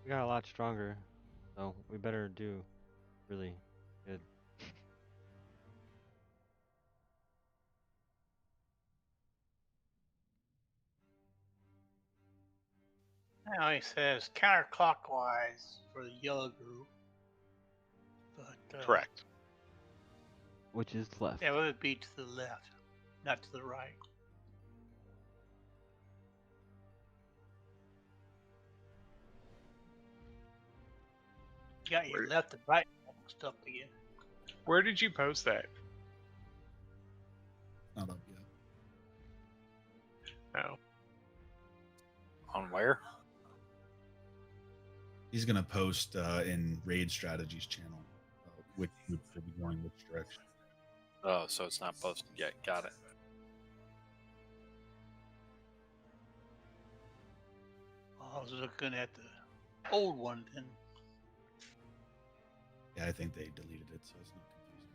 We got a lot stronger, so we better do really good. Now he says counterclockwise for the yellow group, but Correct. Which is left. that would be to the left, not to the right. You got your left and right mixed up again. Where did you post that? Not up yet. Oh. On where? He's gonna post in Raid Strategies channel, which would be going which direction. Oh, so it's not posted yet. Got it. I was looking at the old one then. Yeah, I think they deleted it, so it's not confusing.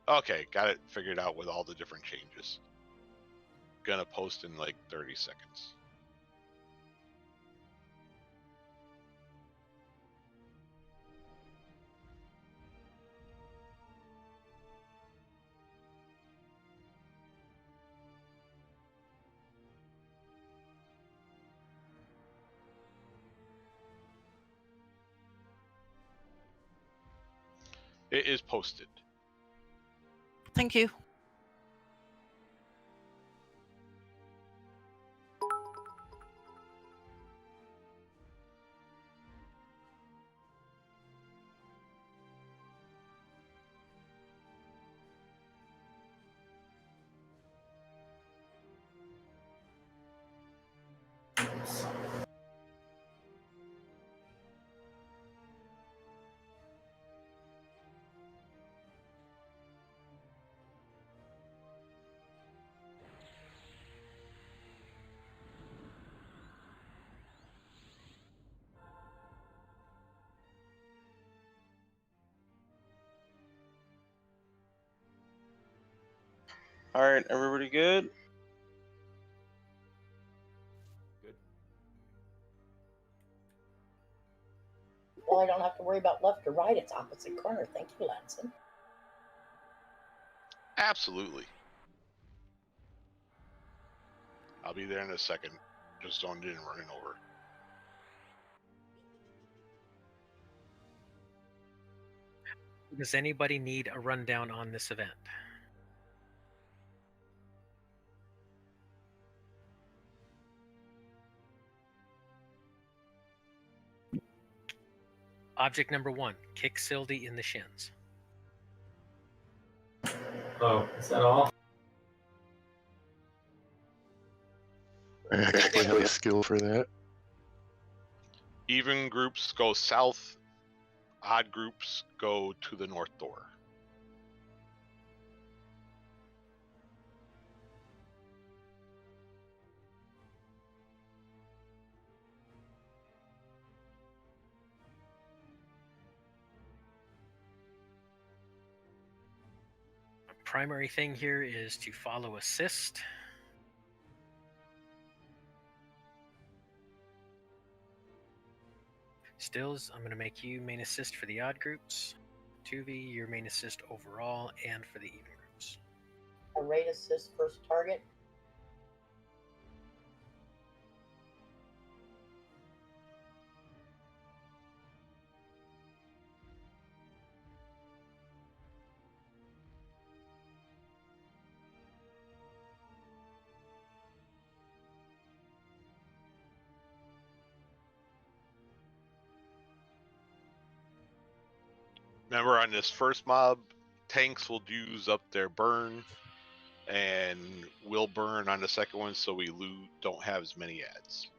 Okay, got it figured out with all the different changes. Gonna post in like 30 seconds. It is posted. Thank you. All right, everybody good? Good. Well, I don't have to worry about left or right. It's opposite corner. Thank you, Lanson. Absolutely. I'll be there in a second. Just don't do running over. Does anybody need a rundown on this event? Object number 1, kick Sildy in the shins. Oh, is that all? I actually have a skill for that. Even groups go south, odd groups go to the north door. Primary thing here is to follow assist. Stills, I'm going to make you main assist for the odd groups. 2V, your main assist overall and for the even groups. A raid assist first target. Remember, on this first mob, tanks will use up their burn, and will burn on the second one, so we don't have as many ads.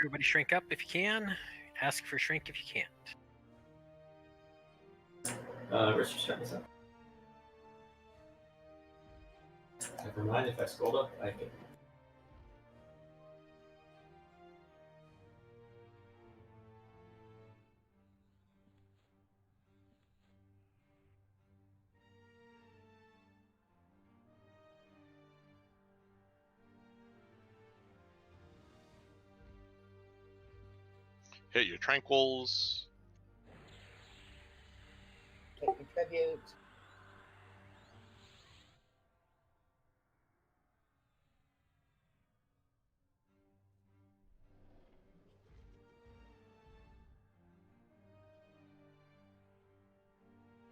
Everybody shrink up if you can. Ask for shrink if you can't. Richard, start this up. Never mind, if I scrolled up, I can. Hit your tranquils. Take your tribute.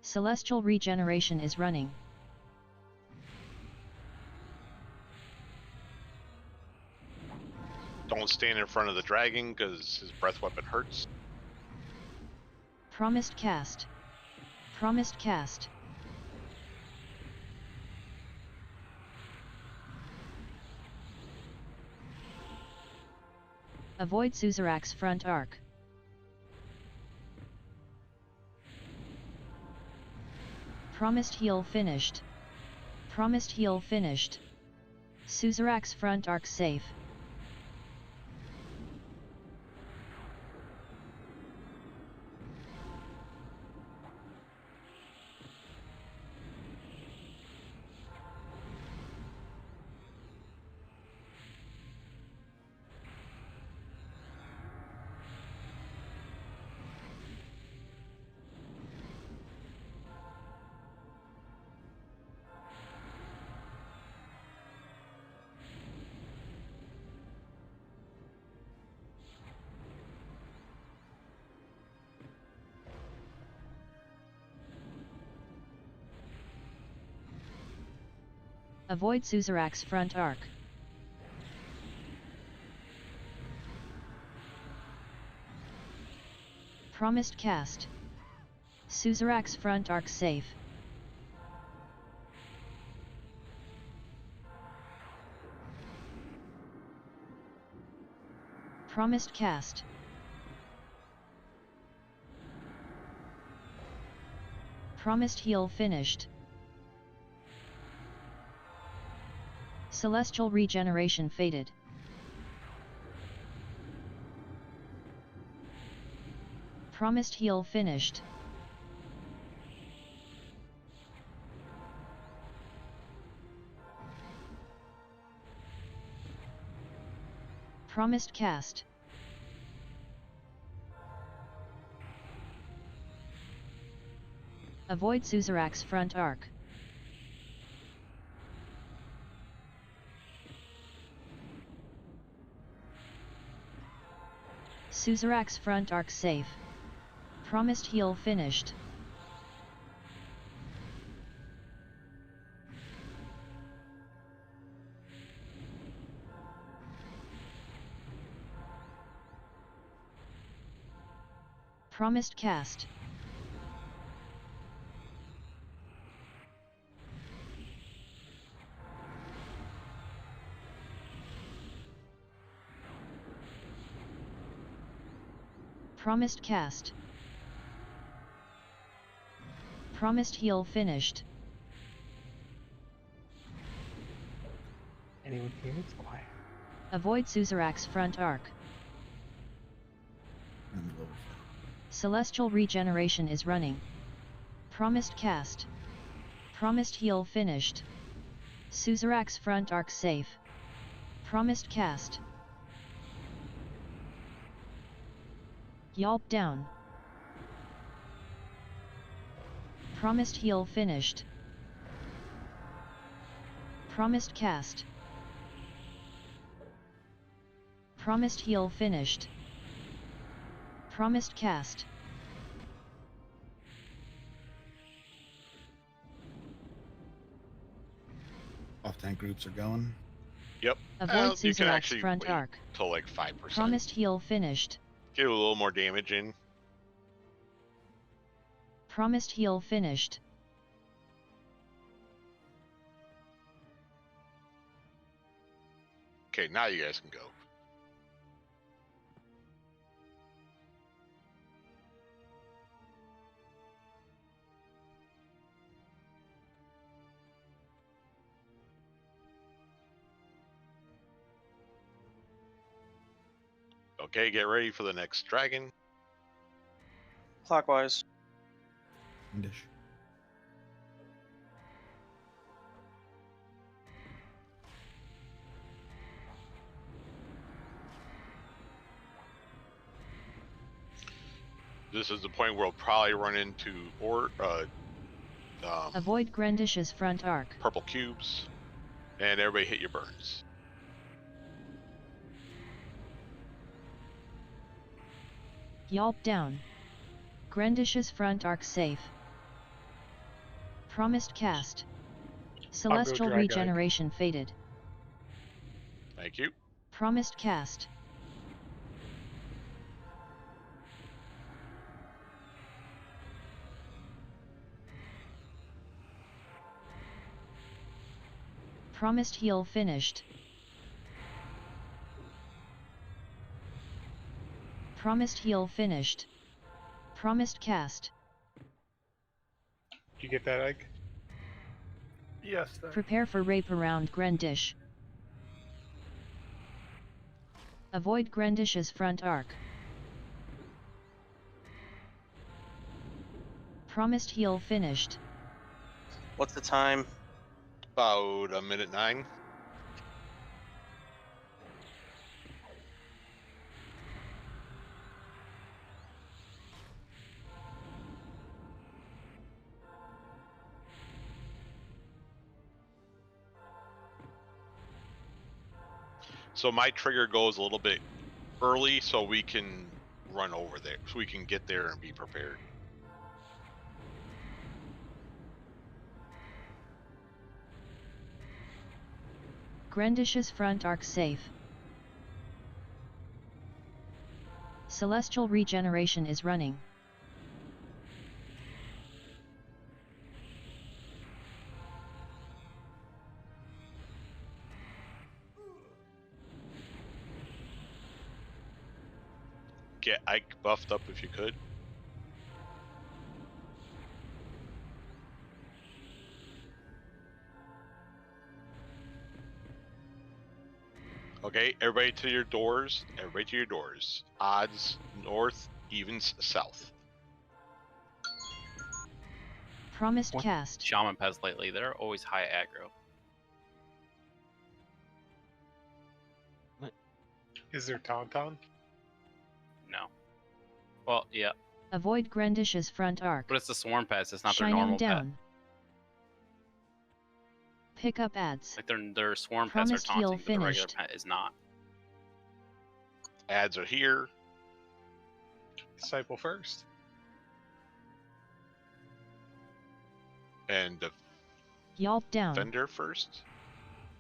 Celestial regeneration is running. Don't stand in front of the dragon because his breath weapon hurts. Promised cast. Promised cast. Avoid Suzarak's front arc. Promised heal finished. Promised heal finished. Suzarak's front arc safe. Avoid Suzarak's front arc. Promised cast. Suzarak's front arc safe. Promised cast. Promised heal finished. Celestial regeneration faded. Promised heal finished. Promised cast. Avoid Suzarak's front arc. Suzarak's front arc safe. Promised heal finished. Promised cast. Promised cast. Promised heal finished. Anyone here? It's quiet. Avoid Suzarak's front arc. Celestial regeneration is running. Promised cast. Promised heal finished. Suzarak's front arc safe. Promised cast. Yalp down. Promised heal finished. Promised cast. Promised heal finished. Promised cast. Off-tank groups are going. Yep. Avoid You can Suzarak's actually front wait arc. till like 5%. Promised heal finished. Get a little more damage in. Promised heal finished. Okay, now you guys can go. Okay, get ready for the next dragon. Clockwise. Dish. This is the point where we'll probably run into Avoid Grandish's front arc. purple cubes, and everybody hit your burns. Yelp down. Grandish's front arc safe. Promised cast. Celestial drag regeneration faded. Thank you. Promised cast. Promised heal finished. Promised heal finished. Promised cast. Did you get that, Ike? Yes. Prepare for rape around Grandish. Avoid Grandish's front arc. Promised heal finished. What's the time? About a minute 9. So my trigger goes a little bit early so we can run over there, so we can get there and be prepared. Grandish's front arc safe. Celestial regeneration is running. Get Ike buffed up if you could. Okay, everybody to your doors. Everybody to your doors. Odds north, evens south. Promised cast. Shaman Pets lately, they're always high aggro. Is there Tauntaun? No. Well, yeah, Avoid Grandish's front arc. but it's the Swarm Pets. It's not their Shining normal down. Pick up ads. pet. Like their Swarm Promised Pets are heal taunting, but the regular finished. pet is not. Ads are here. Disciple first. And Yelp down. Defender first.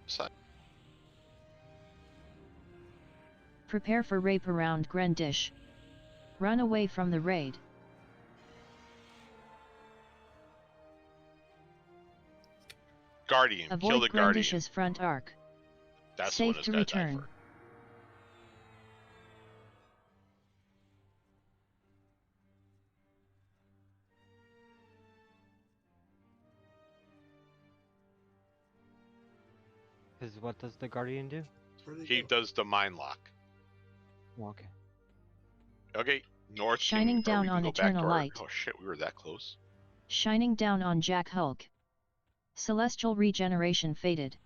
Side. Prepare for rape around Grandish. Run away from the raid. Guardian. Kill Avoid the Guardian. Grandish's front arc. That's Safe what to it's gonna die return. for. Because what does the Guardian do? He does the mind lock. Oh, okay. Okay, north. Shining or down we can on go back Eternal to our- Light. Oh shit, we were that close. Shining down on Jack Hulk. Celestial regeneration faded.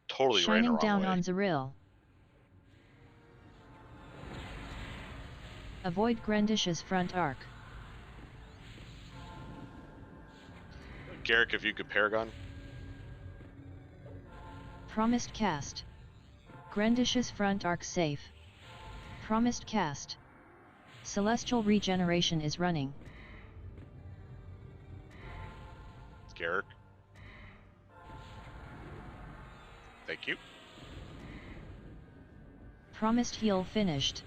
Totally ran the Shining wrong down way. on Zaril. Avoid Grandish's front arc. Garrick, if you could Paragon. Promised cast. Grandish's front arc safe. Promised cast. Celestial regeneration is running. Garrick. Thank you. Promised heal finished.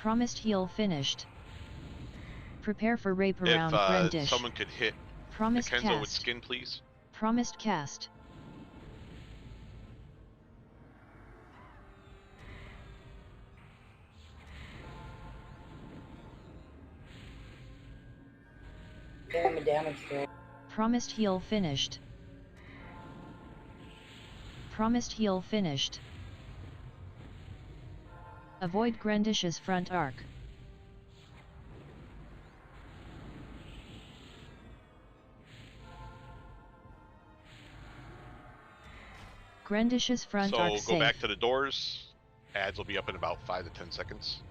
Promised heal finished. Prepare for rape around If Grandish. someone could hit Promised Kenzo with cast. skin, please. Promised cast. Give him a damage roll. Promised heal finished. Promised heal finished. Avoid Grandish's front arc. Grandish's front arc So go safe. back to the doors. Ads will be up in about 5 to 10 seconds.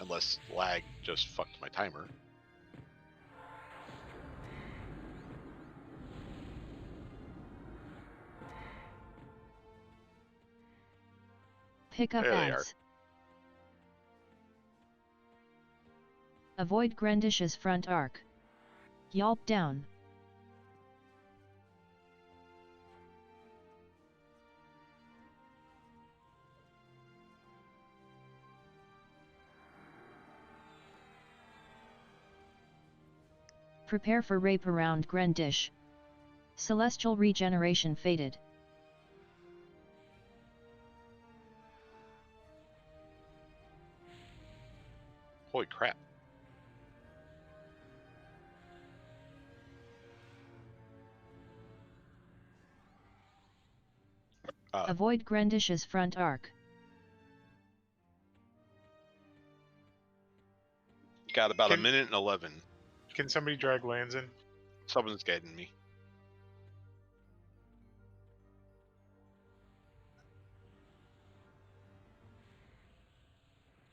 Unless lag just fucked my timer. Pick up There they ads. Avoid Grandish's front arc. Yelp down. Prepare for rape around Grandish. Celestial regeneration faded. Holy crap. Avoid Grandish's front arc. Got about a minute and 11. Can somebody drag lands in? Someone's getting me.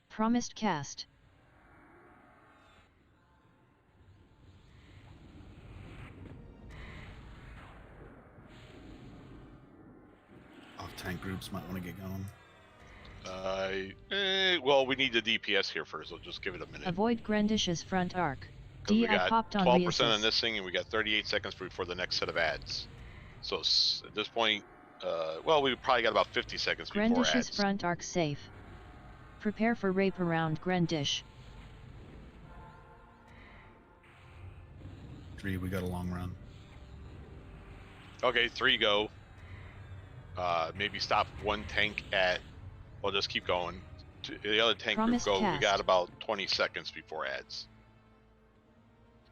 Promised cast. Off-tank groups might want to get going. Well, we need the DPS here first. I'll just give it a minute. Avoid Grandish's front arc. We DI got popped on 12% on reassist. this thing, and we got 38 seconds before the next set of ads. So at this point, well, we probably got about 50 seconds before Grandish's ads. front arc safe. Prepare for rape around Grandish. 3, we got a long run. Okay, 3 go. Maybe stop one tank at. Well, just keep going. The other tank group Promised go. cast. We got about 20 seconds before ads.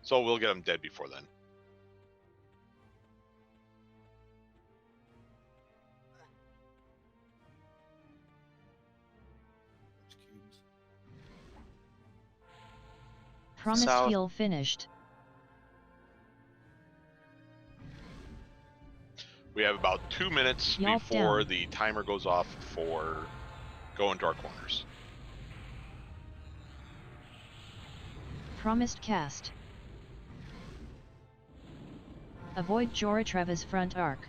So we'll get them dead before then. Promised South. heal finished. We have about 2 minutes Yelp before down. the timer goes off for going to our corners. Promised cast. Avoid Joratreva's front arc.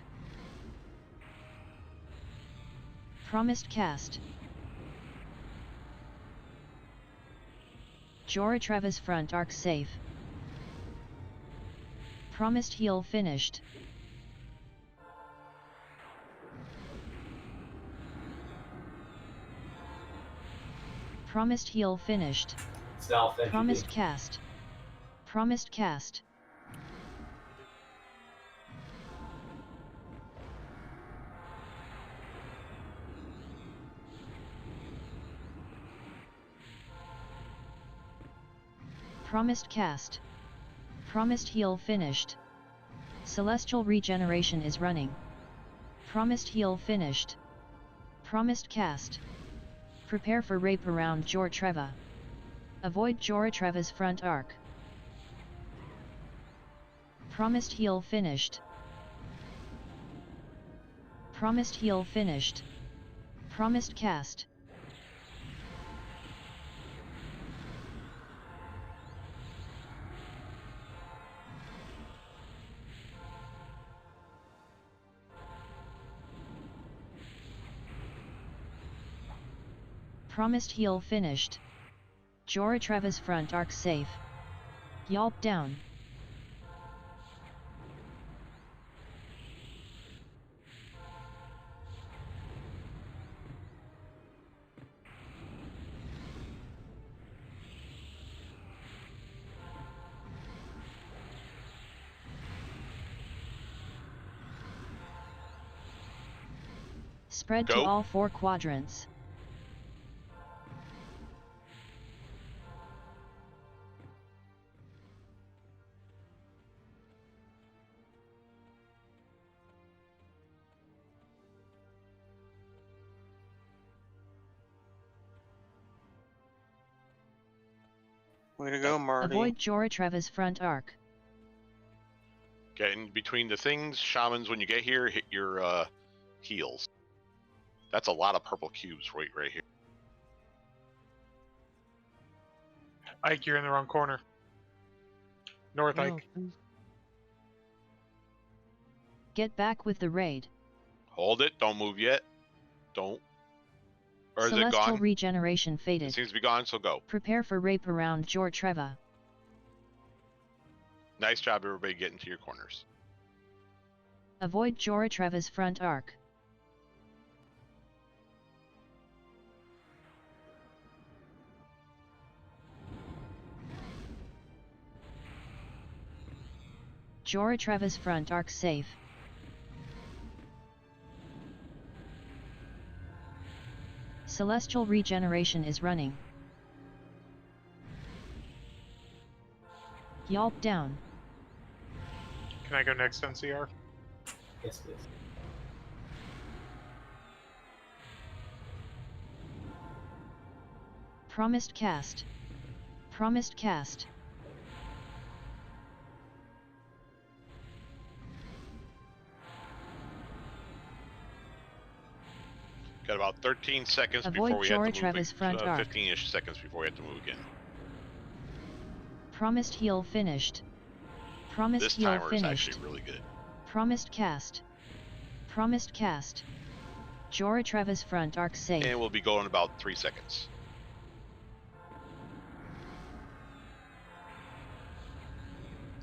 Promised cast. Joratreva's front arc safe. Promised heal finished. Promised heal finished. South entry. Promised cast. Promised cast. Promised cast. Promised heal finished. Celestial regeneration is running. Promised heal finished. Promised cast. Prepare for rape around Joratreva. Avoid Joratreva's front arc. Promised heal finished. Promised heal finished. Promised cast. Promised heal finished. Joratreva's front arc safe. Yelp down. Spread to Go. all 4 quadrants. Way to go, Marty. Avoid Joratreva's front arc. Getting between the things, shamans, when you get here, hit your heals. That's a lot of purple cubes right here. Ike, you're in the wrong corner. North, No, Ike. please. Get back with the raid. Hold it. Don't move yet. Don't. Or is it Celestial gone? regeneration It faded. seems to be gone, so go. Prepare for rape around Joratreva. Nice job, everybody, getting to your corners. Avoid Joratreva's front arc. Joratreva's front arc safe. Celestial regeneration is running. Yelp down. Can I go next, NCR? Yes, please. Promised cast. Promised cast. Got about 13 seconds Avoid before we have to move. Joratreva's front arc. 15-ish seconds before we have to move again. Promised heal finished. Promised This heal timer is finished. actually really good. Promised cast. Promised cast. Joratreva's front arc safe. And we'll be going about 3 seconds.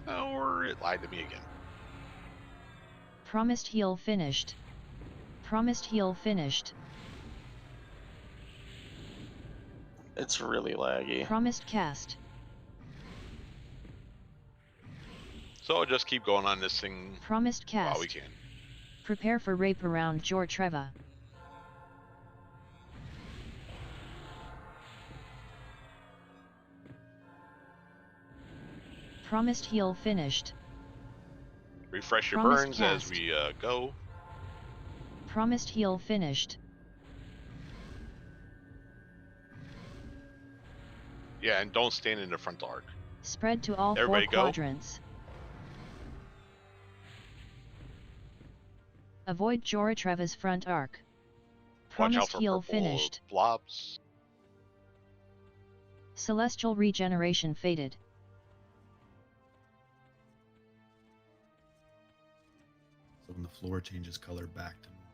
Or it lied to me again. Promised heal finished. Promised heal finished. It's really laggy. Promised cast. So just keep going on this thing Promised cast. while we can. Prepare for rape around Joratreva. Promised heal finished. Refresh your Promised burns cast. as we go. Promised heal finished. Yeah, and don't stand in the front arc. Spread to all Everybody four go. quadrants. Avoid Joratreva's front arc. Watch out Promised for heal purple finished. blobs. Celestial regeneration faded. So when the floor changes color back to normal.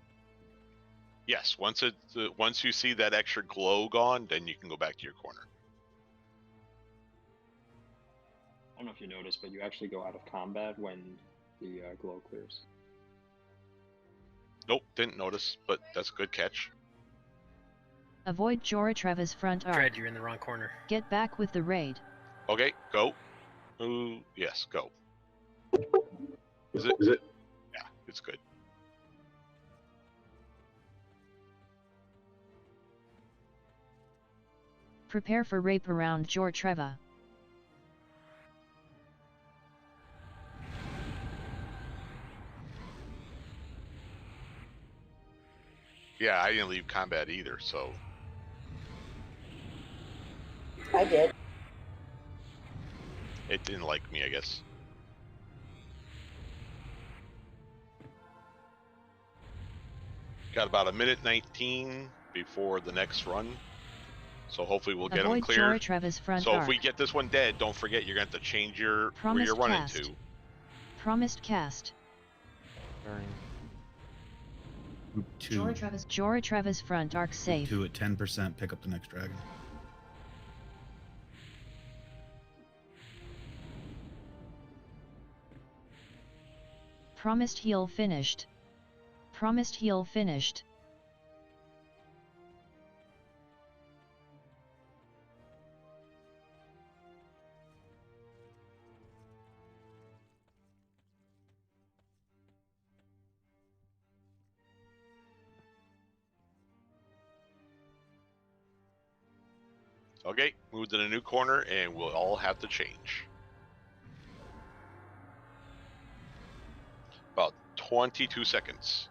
Yes, once you see that extra glow gone, then you can go back to your corner. I don't know if you noticed, but you actually go out of combat when the glow clears. Nope, didn't notice, but that's a good catch. Avoid Joratreva's front arc. Dread, you're in the wrong corner. Get back with the raid. Okay, go. Ooh, yes, go. Is it? Yeah, it's good. Prepare for rape around Joratreva. Yeah, I didn't leave combat either, so I did. it didn't like me, I guess. Got about a minute 19 before the next run, so hopefully we'll get them Avoid clear. Joratreva's front So arc. if we get this one dead, don't forget you're going to have to change your where Promised you're running cast. to. Promised cast. Burning. Group 2. Joratreva's front arc safe. 2 at 10%, pick up the next dragon. Promised heal finished. Promised heal finished. Okay, move to the new corner and we'll all have to change. About 22 seconds.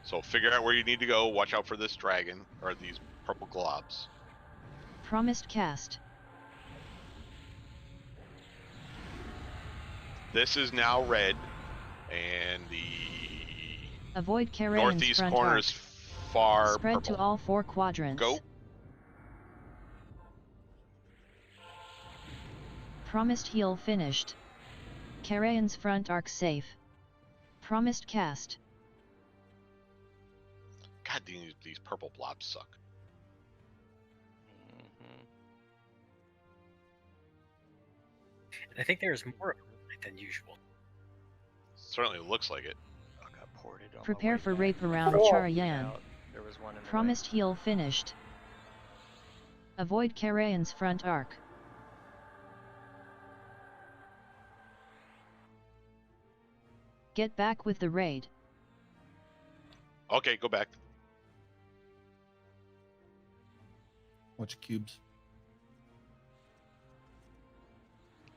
So figure out where you need to go. Watch out for this dragon or these purple globs. Promised cast. This is now red, and the Avoid Karayan's northeast front corner arc. is far Spread purple. to all 4 quadrants. Go. Promised heal finished. Karayan's front arc safe. Promised cast. God, these purple blobs suck. And I think there's more of it than usual. Certainly looks like it. Prepare for rape around Cool. Charayan. There was one in the Promised heal finished. Avoid Karayan's front arc. Get back with the raid. Okay, go back. Watch cubes.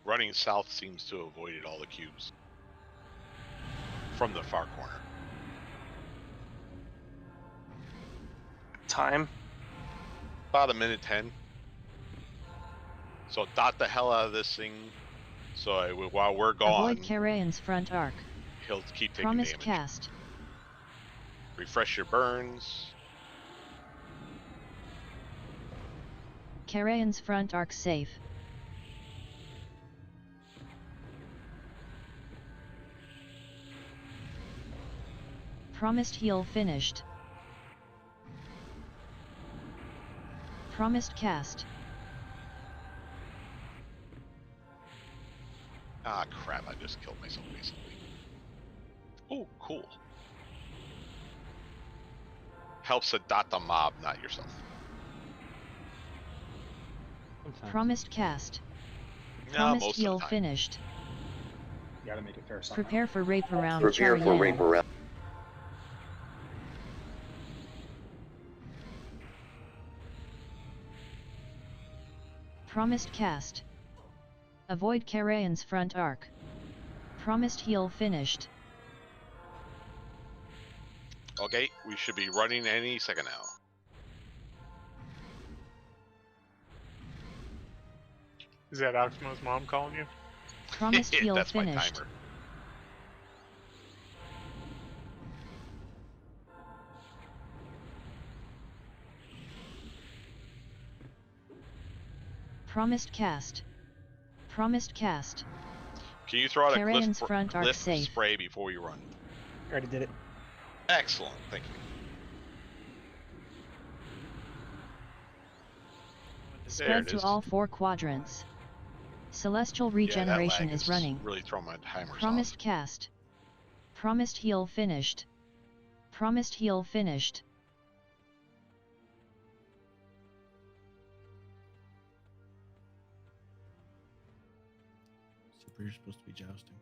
Running south seems to have avoided all the cubes from the far corner. Time? About 1:10. So dot the hell out of this thing. So while we're gone, Avoid Karayan's front arc. he'll keep taking Promised damage. cast. Refresh your burns. Karayan's front arc safe. Promised heal finished. Promised cast. Ah, crap, I just killed myself, basically. Oh, cool. Helps to dot the mob, not yourself. Sometimes. Promised cast. No, Promised most heal of the time. finished. You gotta make it fair somehow. Prepare for rape around Prepare for rape Charayan. around. Promised cast. Avoid Karayan's front arc. Promised heal finished. Okay, we should be running any second now. Is that Oxmo's mom calling you? Promised heal That's my finished. timer. Promised cast. Promised cast. Can you throw out a Karayan's cliff, front arc cliff safe. spray before you run? Already did it. Excellent, thank you. There Spread it to is. all 4 quadrants. Celestial Yeah, that regeneration lag is running. really throwing my timers Promised off. cast. Promised heal finished. Promised heal finished. Super, you're supposed to be jousting.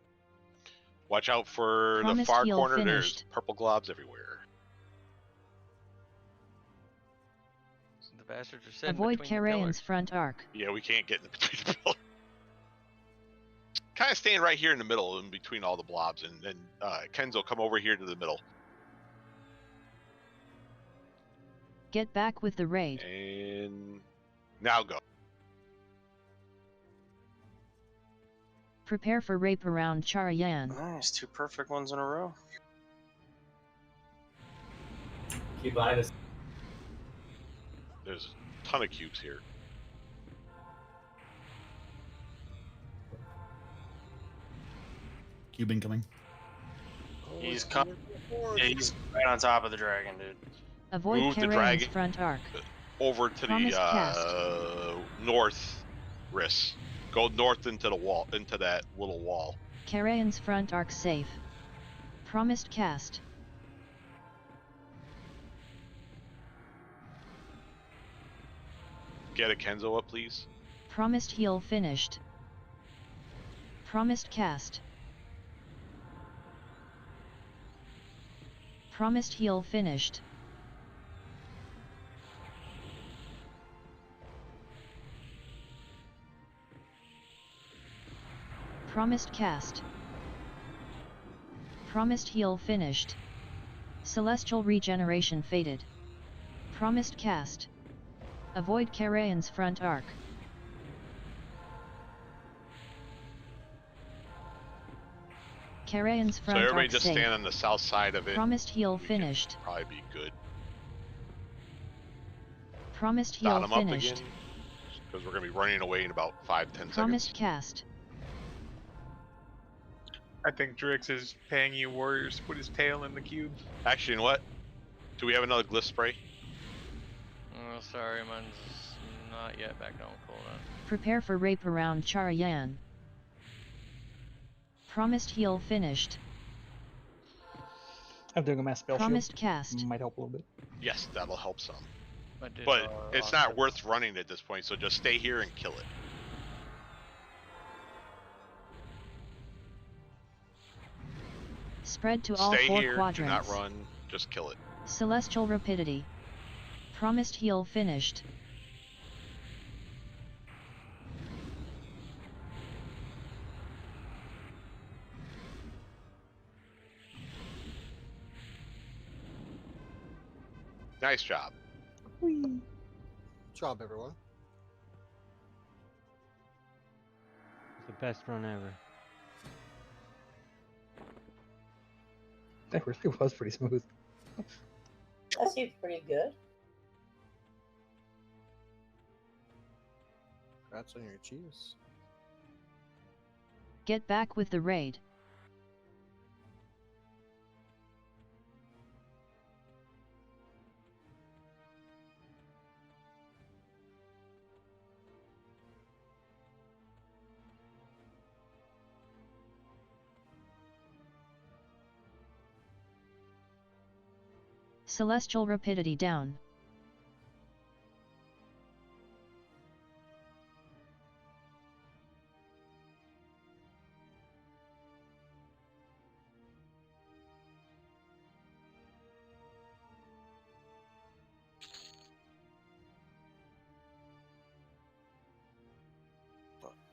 Watch out for Promised the far heal corner. finished. There's purple globs everywhere. The bastards are sitting Avoid between the Karayan's pillars. front arc. Yeah, we can't get in between the pillars. Kind of stand right here in the middle, in between all the blobs, and then Kenzo, come over here to the middle. Get back with the raid. And now go. Prepare for rape around Charayan. Nice, 2 perfect ones in a row. Keep behind us. There's a ton of cubes here. Cube incoming. He's coming. Yeah, he's right on top of the dragon, dude. Avoid Move the Karayan's dragon front arc. over to Promised the north wrist. Go north into the wall, into that little wall. Karayan's front arc safe. Promised cast. Get a Kenzo up, please. Promised heal finished. Promised cast. Promised heal finished. Promised cast. Promised heal finished. Celestial regeneration faded. Promised cast. Avoid Karayan's front arc. Karayan's So front everybody arc just safe. stand on the south side of it. Promised heal We can finished. Probably be good. Promised Dot heal them up finished. again, because we're gonna be running away in about 5-10 Promised seconds. cast. I think Drix is paying you warriors to put his tail in the cube. Actually, you know what? Do we have another glyph spray? Oh, sorry, mine's not yet back on cooldown. Prepare for rape around Charayan. Promised heal finished. I'm doing a mass spell Promised shield. cast. Might help a little bit. Yes, that'll help some. But, But it's not worth running at this point, so just stay here and kill it. Spread to all Stay 4 here, quadrants. do not run, just kill it. Celestial rapidity. Promised heal finished. Nice job. Whee. Job, everyone. It's the best run ever. That really was pretty smooth. That seems pretty good. Congrats on your achievements. Get back with the raid. Celestial rapidity down.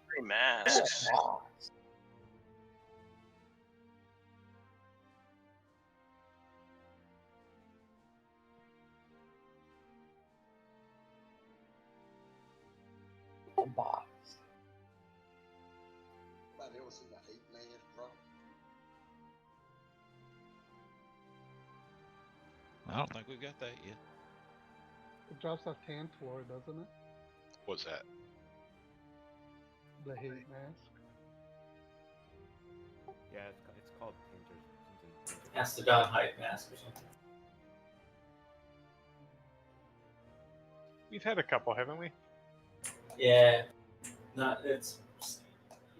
Three masks. The box. I don't think we've got that yet. It drops off 10th floor, doesn't it? What's that? The hate mask. Yeah, it's called Painter's something. Mastodon hype mask or something. We've had a couple, haven't we? Yeah,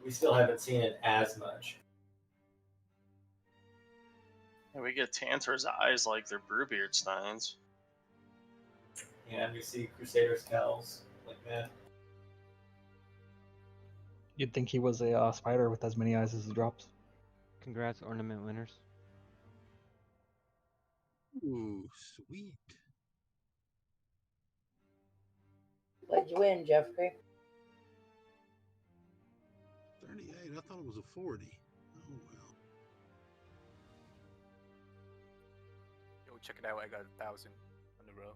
we still haven't seen it as much. And we get Tantor's eyes like they're Brewbeard Steins. And we see Crusader Scowls like that. You'd think he was a spider with as many eyes as he drops. Congrats, ornament winners. Ooh, sweet. What'd you win, Jeffrey? 38. I thought it was a 40. Oh well. Yo, check it out. I got 1,000 on the row.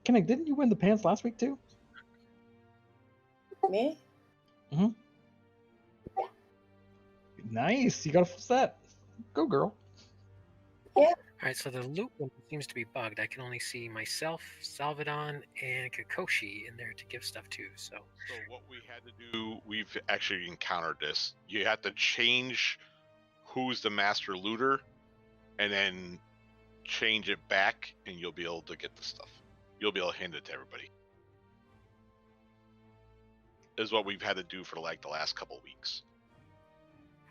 Kinnick, didn't you win the pants last week too? Me? Mm-hmm. Nice. You got a full set. Go, girl. Yeah. Alright, so the loot one seems to be bugged. I can only see myself, Salvadon, and Kakashi in there to give stuff to, so... So what we had to do, we've actually encountered this. You have to change who's the master looter, and then change it back, and you'll be able to get the stuff. You'll be able to hand it to everybody. Is what we've had to do for like the last couple of weeks.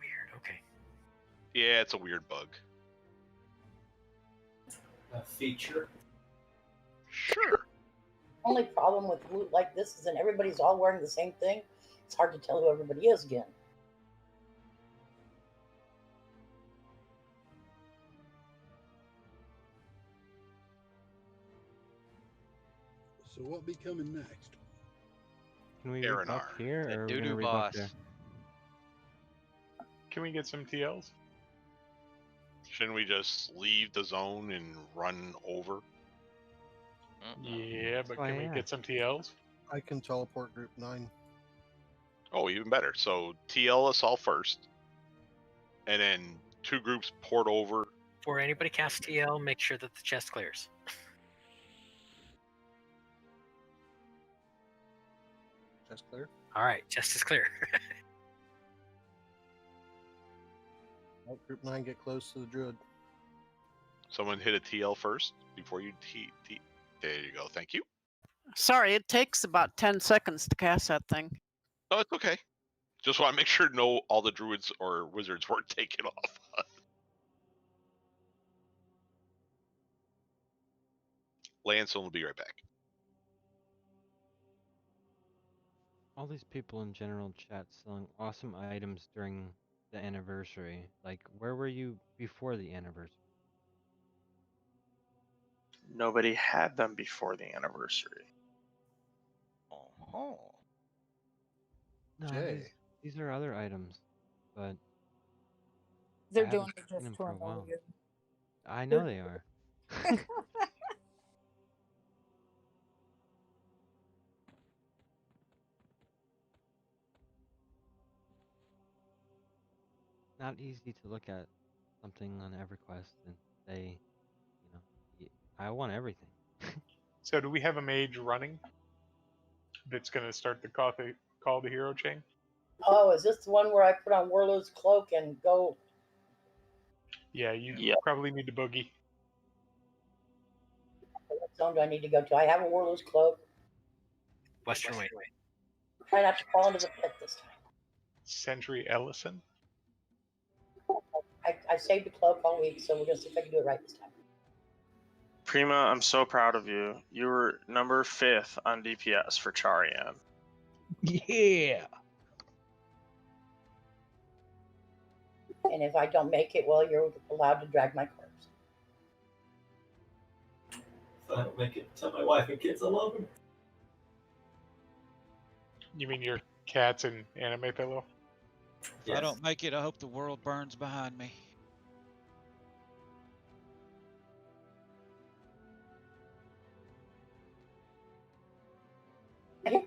Weird, okay. Yeah, it's a weird bug. A feature. Sure. Only problem with loot like this is that everybody's all wearing the same thing. It's hard to tell who everybody is again. So what be coming next? Can we reap up Aranar. here, The or are we gonna doo-doo reap up boss. there? Can we get some TLs? Shouldn't we just leave the zone and run over? Yeah, but Oh, can we yeah. get some TLs? I can teleport group 9. Oh, even better. So TL us all first, and then 2 groups port over. Before anybody casts TL, make sure that the chest clears. Chest clear. All right, chest is clear. Right, group 9, get close to the druid. Someone hit a TL first before you There you go. Thank you. Sorry, it takes about 10 seconds to cast that thing. Oh, it's okay. Just want to make sure all the druids or wizards weren't taken off. Lanson will be right back. All these people in general chat selling awesome items during the anniversary. Like, where were you before the anniversary? Nobody had them before the anniversary. Oh. No, Jay. these are other items, but They're I doing haven't it seen just them to for a annoy while. you. I know they are. Not easy to look at something on EverQuest and say, I want everything. So do we have a mage running that's going to start the call the hero chain? Oh, is this the one where I put on Warlow's cloak and go? Yeah, you probably need to boogie. What zone do I need to go to? I have a Warlow's cloak. Western way. Try not to fall into the pit this time. Sentry Ellison? I saved a cloak all week, so we're gonna see if I can do it right this time. Prima, I'm so proud of you. You were number 5th on DPS for Charian. Yeah. And if I don't make it, well, you're allowed to drag my corpse. If I don't make it, tell my wife and kids I love them. You mean your cats and anime pillow? If I don't make it, I hope the world burns behind me.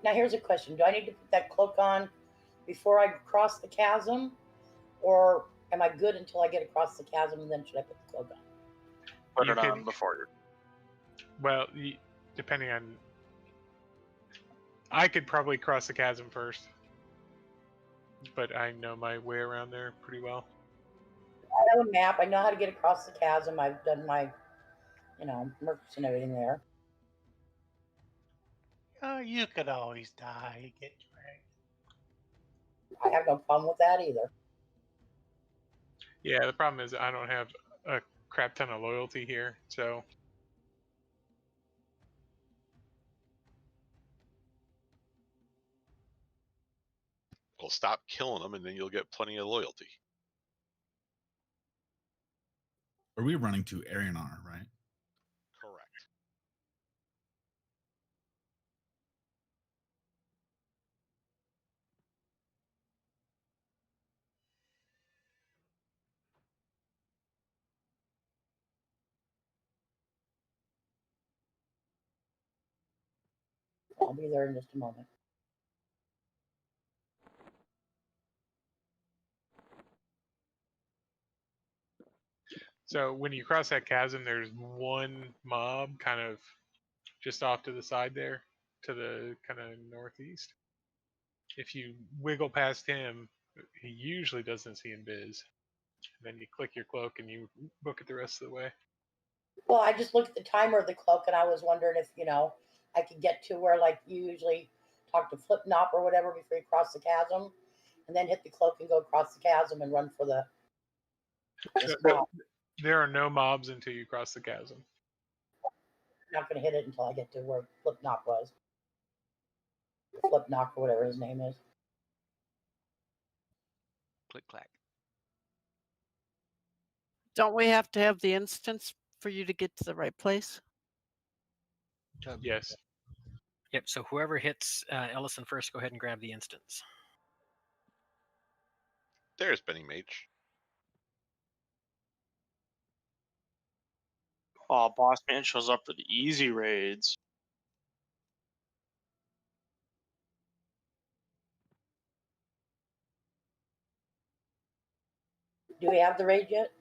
Now here's a question. Do I need to put that cloak on before I cross the chasm? Or am I good until I get across the chasm and then should I put the cloak on? Put it on before you. Well, depending on... I could probably cross the chasm first. But I know my way around there pretty well. I have a map. I know how to get across the chasm. I've done my, mercs and everything there. Oh, you could always die. Get dragged. I have no problem with that either. Yeah, the problem is I don't have a crap ton of loyalty here, so... Well, stop killing them, and then you'll get plenty of loyalty. Are we running to Arianar, right? Correct. I'll be there in just a moment. So when you cross that chasm, there's one mob kind of just off to the side there, to the kind of northeast. If you wiggle past him, he usually doesn't see invis. Then you click your cloak and you book it the rest of the way. Well, I just looked at the timer of the cloak and I was wondering if, I could get to where, like, you usually talk to Flip Nop or whatever before you cross the chasm, and then hit the cloak and go across the chasm and run for the spot. There are no mobs until you cross the chasm. I'm not going to hit it until I get to where Flip Nop was. Flip Knock or whatever his name is. Click clack. Don't we have to have the instance for you to get to the right place? Yes. Yep, so whoever hits Ellison first, go ahead and grab the instance. There's Benny Mage. Oh, Boss Man shows up to the easy raids. Do we have the raid yet?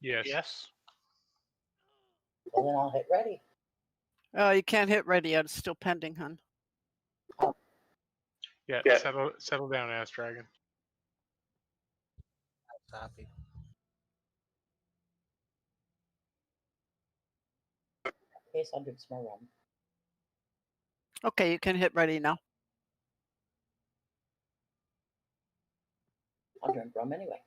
Yes. Yes. Well, then I'll hit ready. Oh, you can't hit ready yet. It's still pending, hon. Yeah, settle down, Ass Dragon. Happy. Okay, so I'll drink some more rum. Okay, you can hit ready now. I'll drink rum anyway.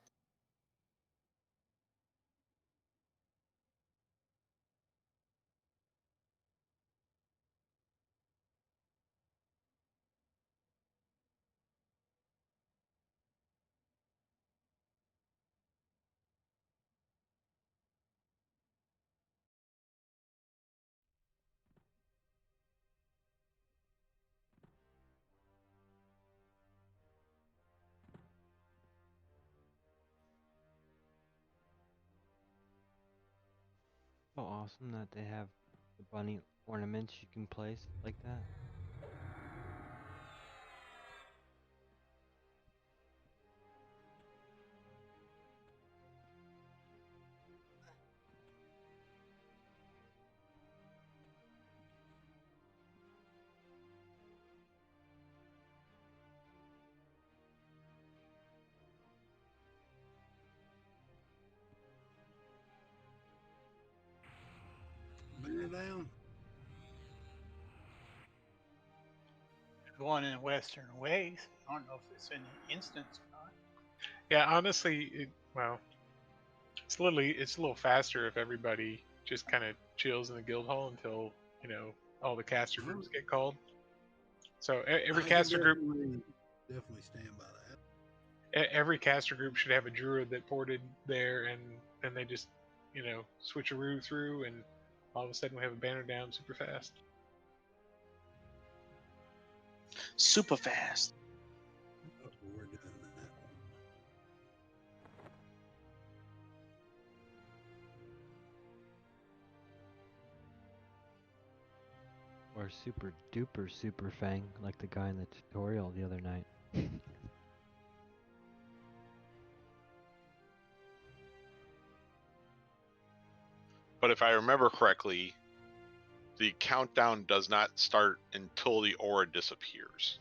So awesome that they have the bunny ornaments you can place like that. Bear down. There's one in Western Ways. I don't know if it's in the instance or not. Yeah, honestly, it's a little faster if everybody just kind of chills in the guild hall until all the caster groups get called. So every I caster group, definitely stand by that. every caster group should have a druid that ported there, and then they just switcheroo through, and all of a sudden we have a banner down super fast. Super fast. Oh, we're doing that Or super duper super fang like the guy in the tutorial the other night. But if I remember correctly, the countdown does not start until the aura disappears.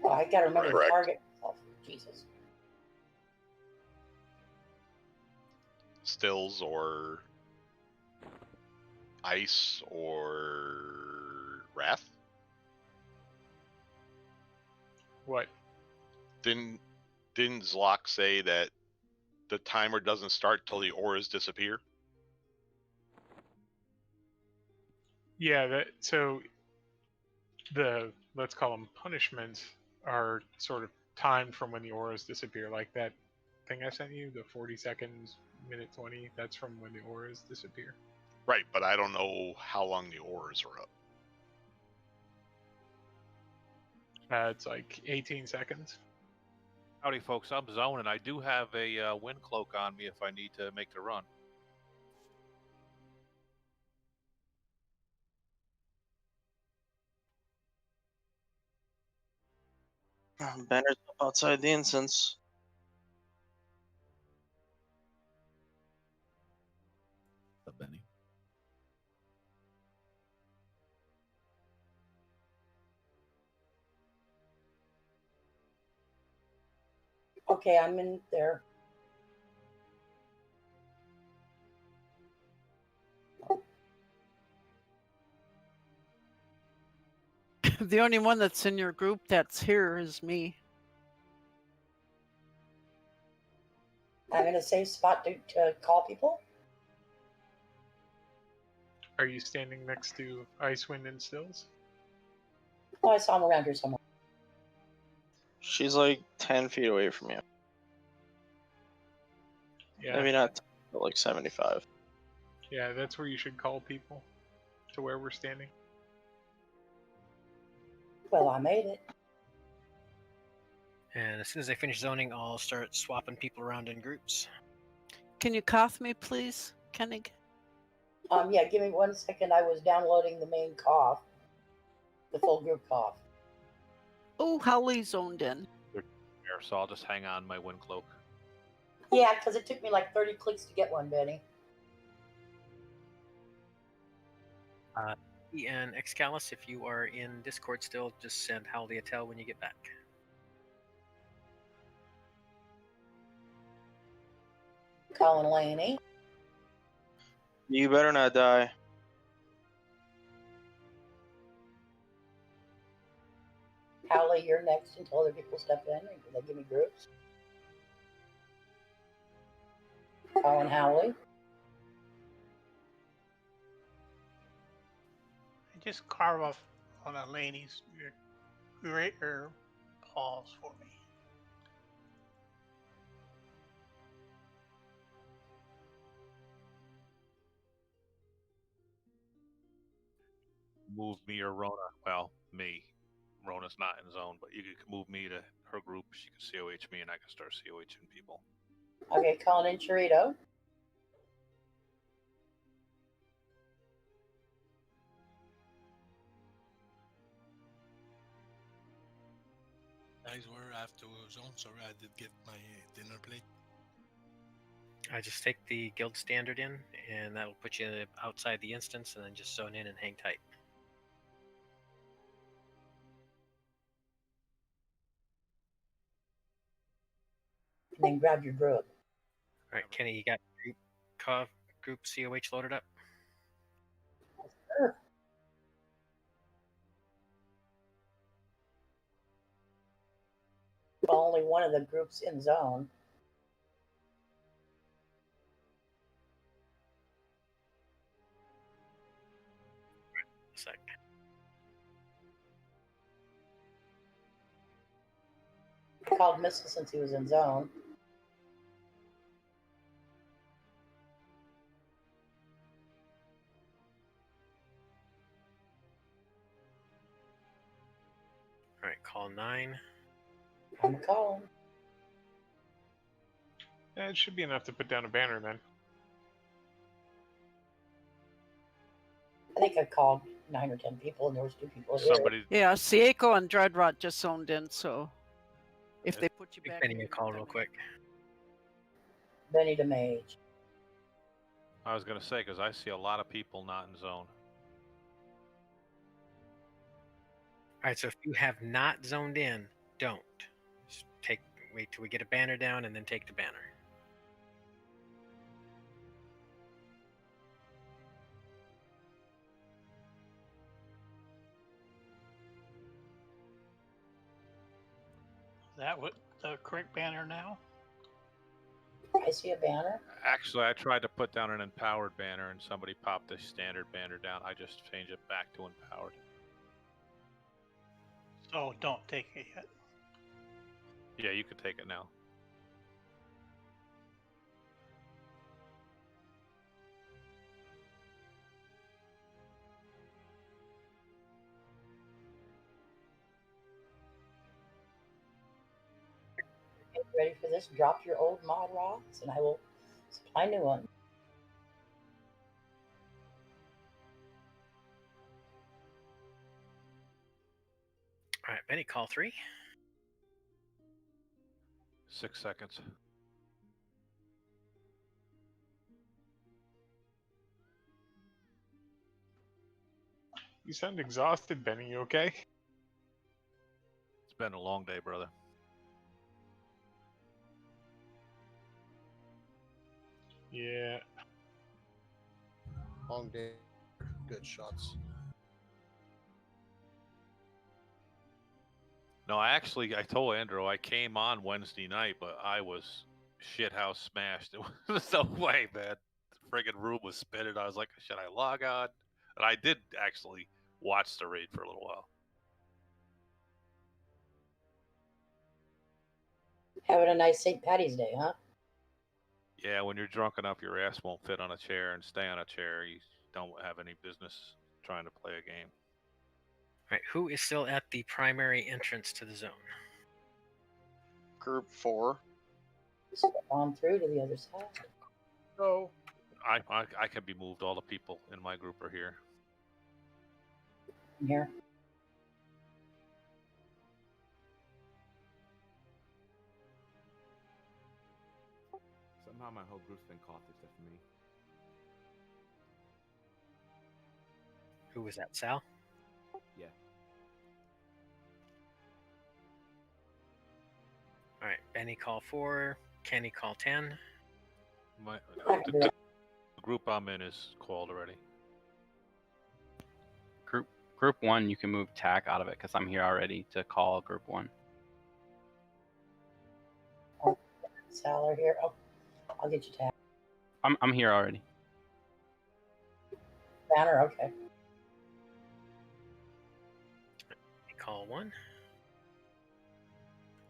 Oh, I gotta remember the Correct. target. Oh, Jesus. Stills or ice or wrath. What? Didn't Zlock say that the timer doesn't start till the auras disappear? Yeah, so let's call them punishments are sort of timed from when the auras disappear. Like that thing I sent you, the 40 seconds, minute 20, that's from when the auras disappear. Right, but I don't know how long the auras are up. It's like 18 seconds. Howdy, folks. I'm zoning. I do have a wind cloak on me if I need to make the run. Banner's up outside the incense. What's up, Benny? Okay, I'm in there. The only one that's in your group that's here is me. I'm in a safe spot to call people. Are you standing next to Icewind and Stills? Oh, I saw him around here somewhere. She's like 10 feet away from you. Yeah. Maybe not, but like 75. Yeah, that's where you should call people to where we're standing. Well, I made it. And as soon as I finish zoning, I'll start swapping people around in groups. Can you cough me, please, Kennig? Yeah, give me 1 second. I was downloading the main cough, the full group cough. Oh, Howley zoned in. There, so I'll just hang on my wind cloak. Yeah, because it took me like 30 clicks to get one, Benny. And Excalus, if you are in Discord still, just send Howley a tell when you get back. Colin Laney. You better not die. Howley, you're next until other people step in. They give me groups. Colin Howley. Just carve off on a lady's great paws for me. Move me or Rona. Well, me. Rona's not in zone, but you could move me to her group. She can COH me, and I can start COHing people. Okay, Colin and Chorito. Guys, we're after zone. Sorry, I did get my dinner plate. I just take the guild standard in, and that'll put you outside the instance, and then just zone in and hang tight. And then grab your group. All right, Kenny, you got group COH loaded up? Sure. Well, only one of the groups in zone. A sec. Called missile since he was in zone. All right, call 9. I'm calling. Yeah, it should be enough to put down a banner then. I think I called 9 or 10 people, and there was 2 people here. Somebody. Yeah, Sieko and Dreadrot just zoned in, so if they put you Big back, Benny, in, a call real quick. Benny the Mage. I was gonna say because I see a lot of people not in zone. All right, so if you have not zoned in, don't. Just wait till we get a banner down, and then take the banner. Is that what the correct banner now? I see a banner. Actually, I tried to put down an empowered banner, and somebody popped the standard banner down. I just changed it back to empowered. So don't take it yet. Yeah, you can take it now. Get ready for this. Drop your old mod rocks, and I will supply new ones. All right, Benny, call 3. 6 seconds. You sound exhausted, Benny. You okay? It's been a long day, brother. Yeah. Long day. Good shots. No, I told Andrew I came on Wednesday night, but I was shithouse smashed. There was no way, man. The friggin' room was spinning. I was like, should I log on? And I did actually watch the raid for a little while. Having a nice St. Patty's Day, huh? Yeah, when you're drunk enough, your ass won't fit on a chair and stay on a chair. You don't have any business trying to play a game. All right, who is still at the primary entrance to the zone? Group 4. Step on through to the other side. So I can be moved. All the people in my group are here. Here. whole group's been caught except for me. Who was that, Sal? Yeah. All right, Benny call 4, Kenny call 10. The group I'm in is called already. Group 1, you can move TAC out of it because I'm here already to call Group 1. Sal are here. Oh, I'll get you tagged. I'm here already. Banner, okay. Call 1.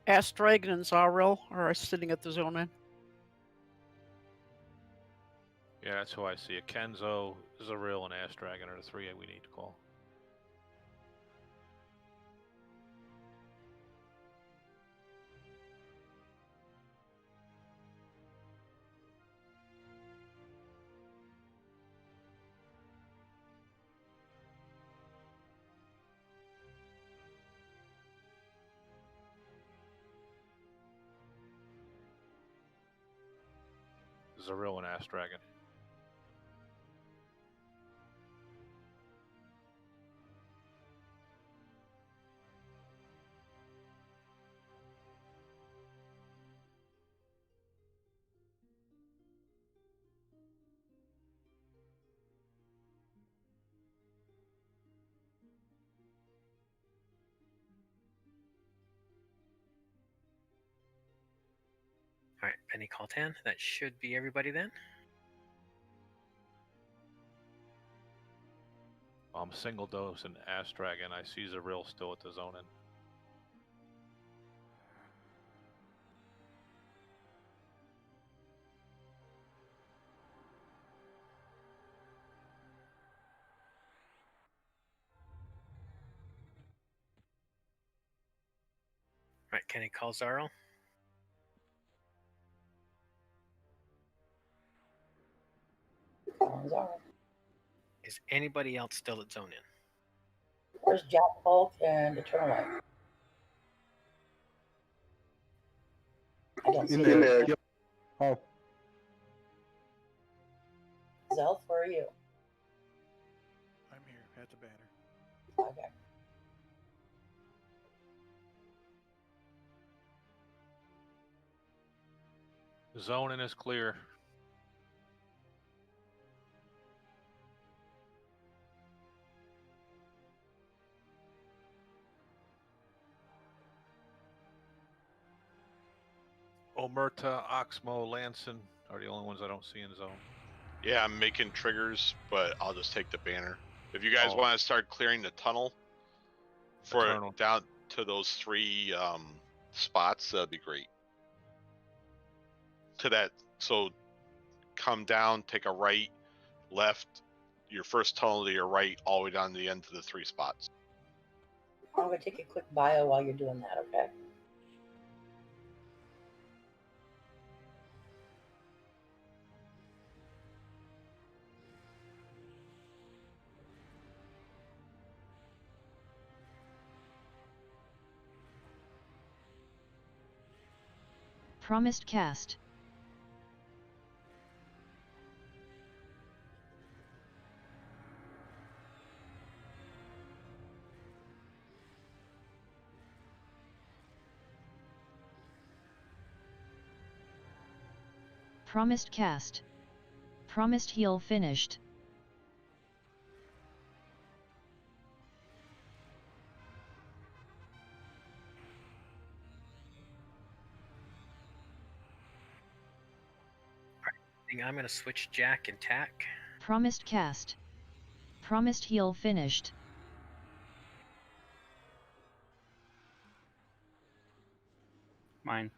Astragon and Zaril are sitting at the zone in. Yeah, that's who I see. Kenzo, Zaril, and Ass Dragon are the three we need to call. Zaril and Ass Dragon. All right, Benny call 10. That should be everybody then. Single dose and Ass Dragon. I see Zaril still at the zone in. All right, Kenny call Zarl. Is anybody else still at zone in? Where's Jack Hulk and Eternal Light? I don't see In them. there. Yep. Oh. Zelf, where are you? I'm here at the banner. Okay. Zone in is clear. Omerta, Oxmo, Lanson are the only ones I don't see in zone. Yeah, I'm making triggers, but I'll just take the banner. If you guys Oh. want to start clearing the tunnel for Eternal. down to those three spots, that'd be great. To that, so come down, take a right, left, your first tunnel to your right, all the way down to the end to the three spots. I'm going to take a quick bio while you're doing that, okay? Promised cast. Promised cast. Promised heal finished. I'm going to switch Jack and Tack. Promised cast. Promised heal finished. Mine.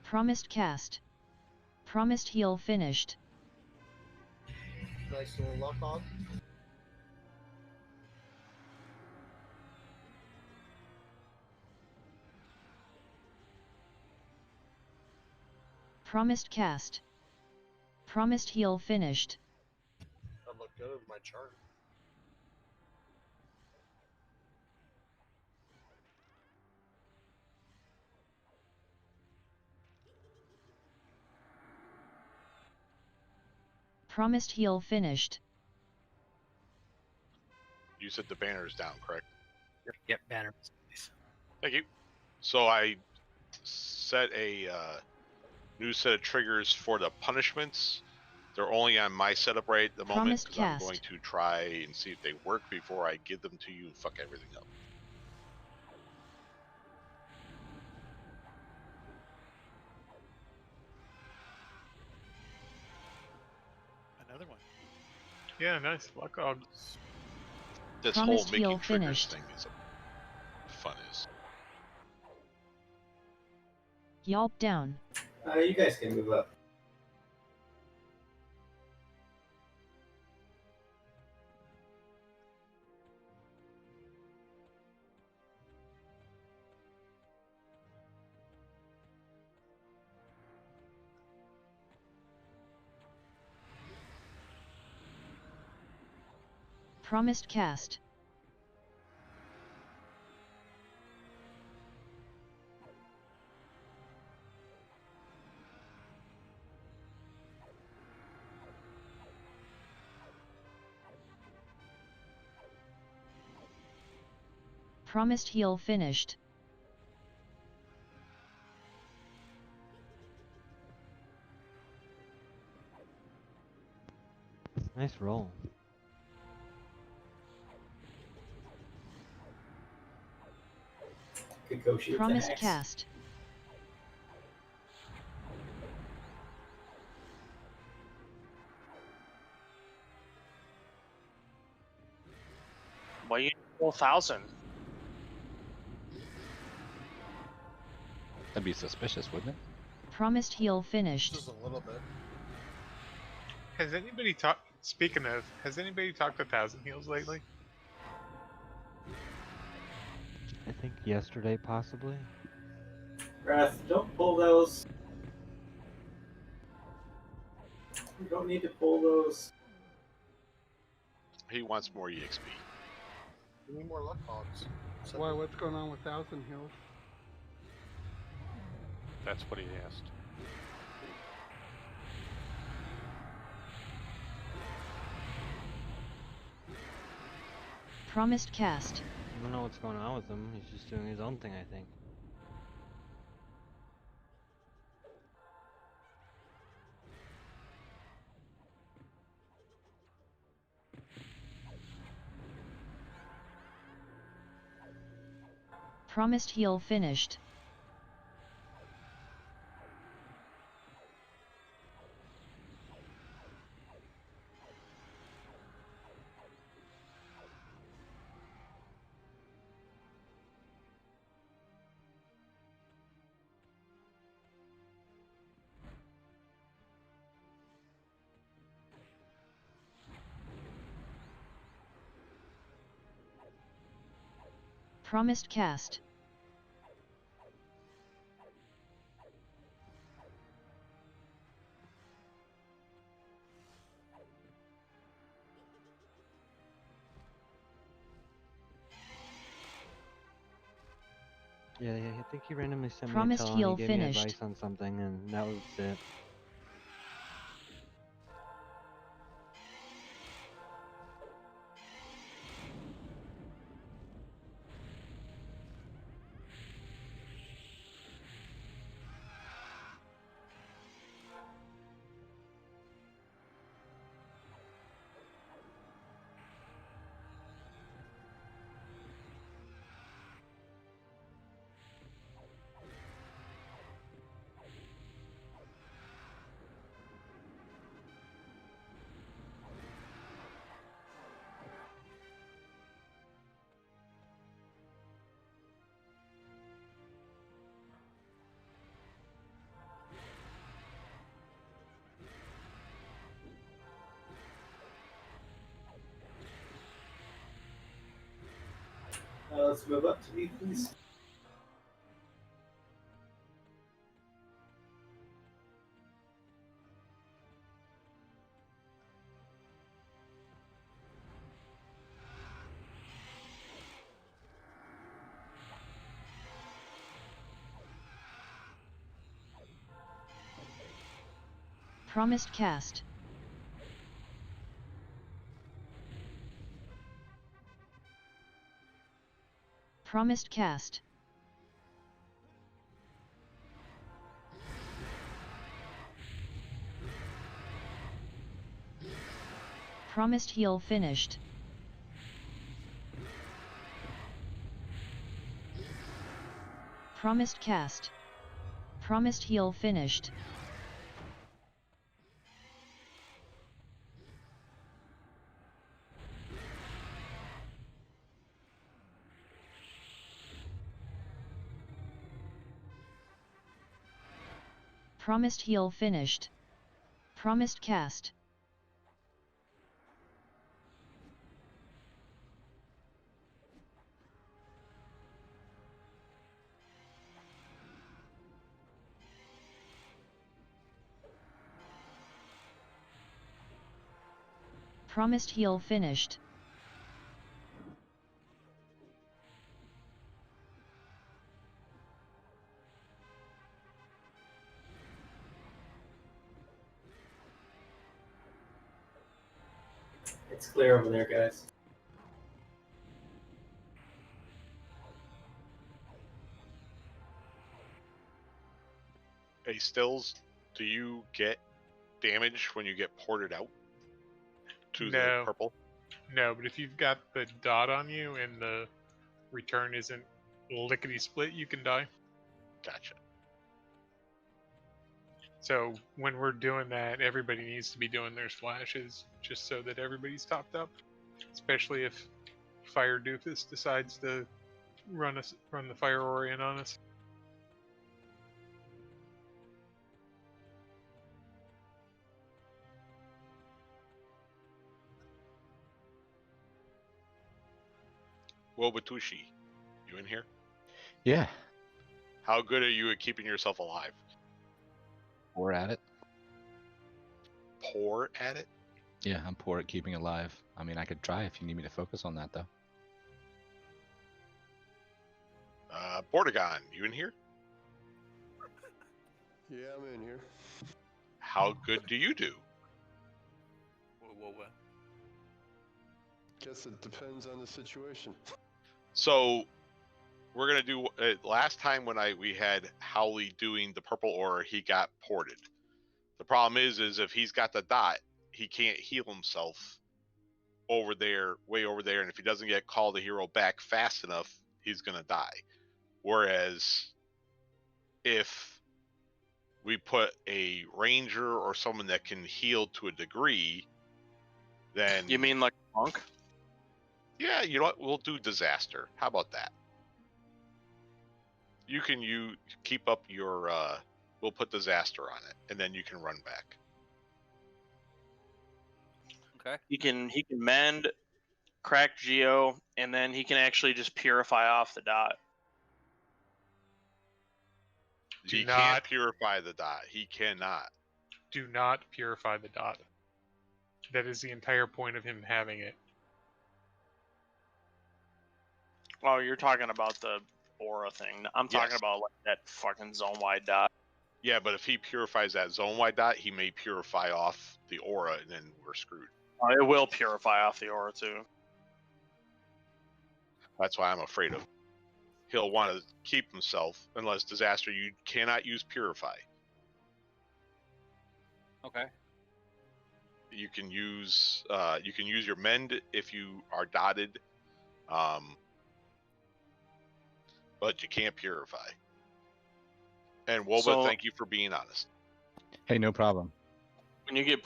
Promised cast. Promised heal finished. Nice little lock on. Promised cast. Promised heal finished. That looked good in my chart. Promised heal finished. You said the banner is down, correct? Yep, banner. Thank you. So I set a new set of triggers for the punishments. They're only on my setup right at the moment Promised because I'm cast. going to try and see if they work before I give them to you and fuck everything up. Another one. Yeah, nice. Luck og. This Promised whole making heal triggers finished. thing is a fun is. Yelp down. You guys can move up. Promised cast. Promised heal finished. Nice roll. Promised cast. Why you 4,000? That'd be suspicious, wouldn't it? Promised heal finished. Just a little bit. Has anybody talked? Speaking of, has anybody talked to Thousand Heals lately? I think yesterday, possibly. Wrath, don't pull those. You don't need to pull those. He wants more EXP. Give me more luck hogs. Why? What's going on with Thousand Hills? That's what he asked. Promised cast. I don't know what's going on with him. He's just doing his own thing, I think. Promised heal finished. Promised cast. Yeah, I think he randomly sent Promised me a tell heal and he gave me finished. advice on something, and that was it. Let's move up to me, please. Promised cast. Promised cast. Promised heal finished. Promised cast. Promised heal finished. Promised heal finished. Promised cast. Promised heal finished. It's clear over there, guys. Hey, Stills, do you get damage when you get ported out to the No. purple? No, but if you've got the dot on you and the return isn't lickety split, you can die. Gotcha. So when we're doing that, everybody needs to be doing their splashes just so that everybody's topped up. Especially if Fire Doofus decides to run the Fire Orient on us. Wobatushi, you in here? Yeah, How good are you at keeping yourself alive? we're at it. Poor at it? Yeah, I'm poor at keeping alive. I mean, I could try if you need me to focus on that, though. Bordegon, you in here? Yeah, I'm in here. How good do you do? What? Guess it depends on the situation. So we're gonna do last time when we had Howley doing the purple aura, he got ported. The problem is if he's got the dot, he can't heal himself over there, way over there, and if he doesn't get call the hero back fast enough, he's gonna die. Whereas if we put a ranger or someone that can heal to a degree, then You mean like a monk? yeah, you know what? We'll do disaster. How about that? You keep up your we'll put disaster on it, and then you can run back. Okay. He can mend, crack Geo, and then he can actually just purify off the dot. He can't purify the dot. He cannot. Do not purify the dot. That is the entire point of him having it. Oh, you're talking about the aura thing. I'm talking Yes. about like that fucking zone-wide dot. Yeah, but if he purifies that zone-wide dot, he may purify off the aura, and then we're screwed. It will purify off the aura too. That's why I'm afraid of him. He'll want to keep himself, unless disaster. You cannot use purify. Okay. You can use your mend if you are dotted, but you can't purify. And Woba, So- thank you for being honest. Hey, no problem. When you get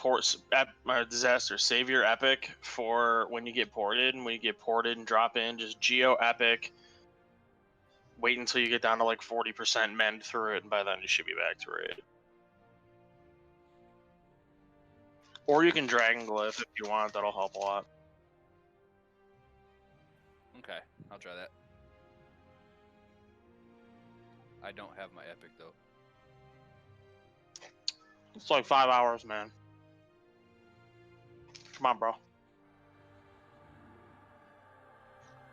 disaster, save your epic for when you get ported. And when you get ported and drop in, just Geo epic. Wait until you get down to like 40% mend through it, and by then you should be back through it. Or you can Dragon Glyph if you want. That'll help a lot. Okay, I'll try that. I don't have my epic though. It's like 5 hours, man. Come on, bro.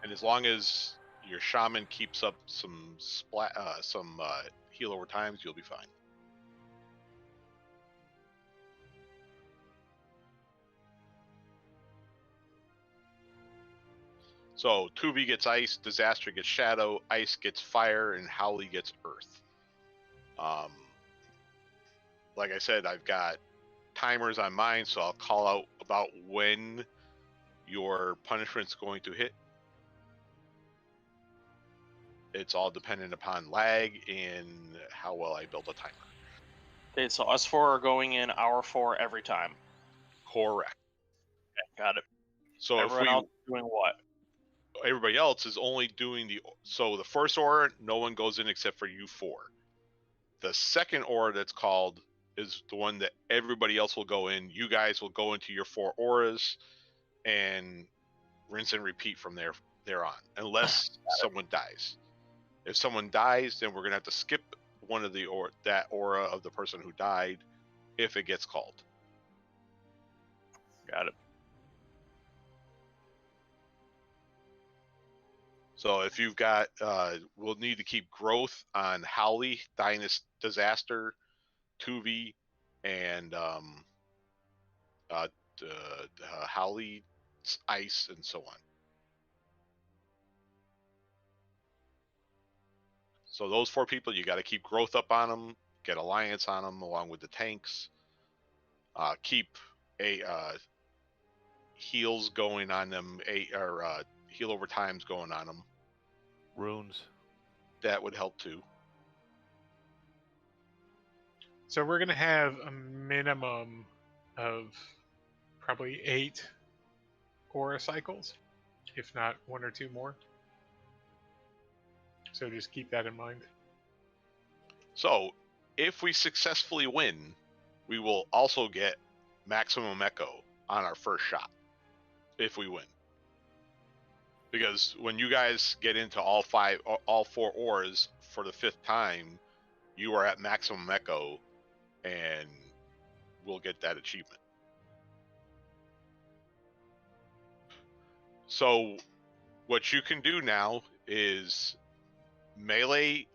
And as long as your shaman keeps up some heal over times, you'll be fine. So 2V gets ice, Disaster gets shadow, ice gets fire, and Howley gets earth. Like I said, I've got timers on mine, so I'll call out about when your punishment's going to hit. It's all dependent upon lag and how well I build a timer. Okay, so us four are going in hour 4 every time. Correct. Okay, got it. So everyone if we, else doing what? everybody else is only doing the first aura, no one goes in except for you 4. The second aura that's called is the one that everybody else will go in. You guys will go into your 4 auras and rinse and repeat from there on, unless someone dies. If someone dies, then we're gonna have to skip one of that aura of the person who died if it gets called. Got it. So if you've got, we'll need to keep growth on Howley, Disaster, 2V, and Howley, Ice, and so on. So those 4 people, you got to keep growth up on them, get alliance on them along with the tanks. Keep heals going on them, heal over times going on them. Runes. That would help too. So we're gonna have a minimum of probably 8 aura cycles, if not 1 or 2 more. So just keep that in mind. So if we successfully win, we will also get maximum echo on our first shot if we win. Because when you guys get into all 4 auras for the 5th time, you are at maximum echo and we'll get that achievement. So what you can do now is melee.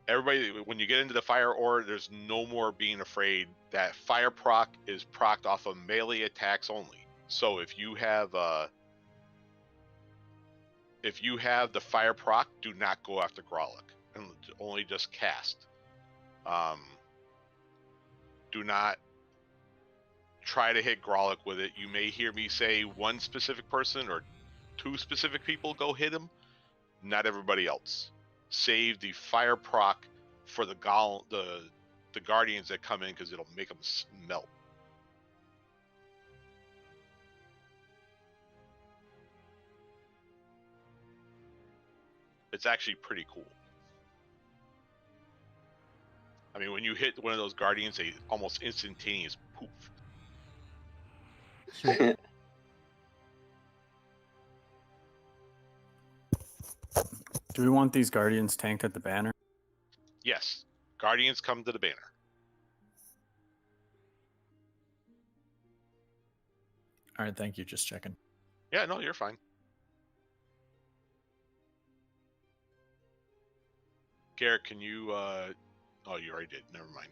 Everybody, when you get into the fire aura, there's no more being afraid. That fire proc is procced off of melee attacks only. So if you have the fire proc, do not go after Grolic, and only just cast. Do not try to hit Grolic with it. You may hear me say one specific person or 2 specific people go hit him, not everybody else. Save the fire proc for the guardians that come in, because it'll make them melt. It's actually pretty cool. I mean, when you hit one of those guardians, they almost instantaneous poof. Do we want these guardians tanked at the banner? Yes, guardians come to the banner. All right, thank you. Just checking. Yeah, no, you're fine. Garrett, can you? Oh, you already did. Never mind.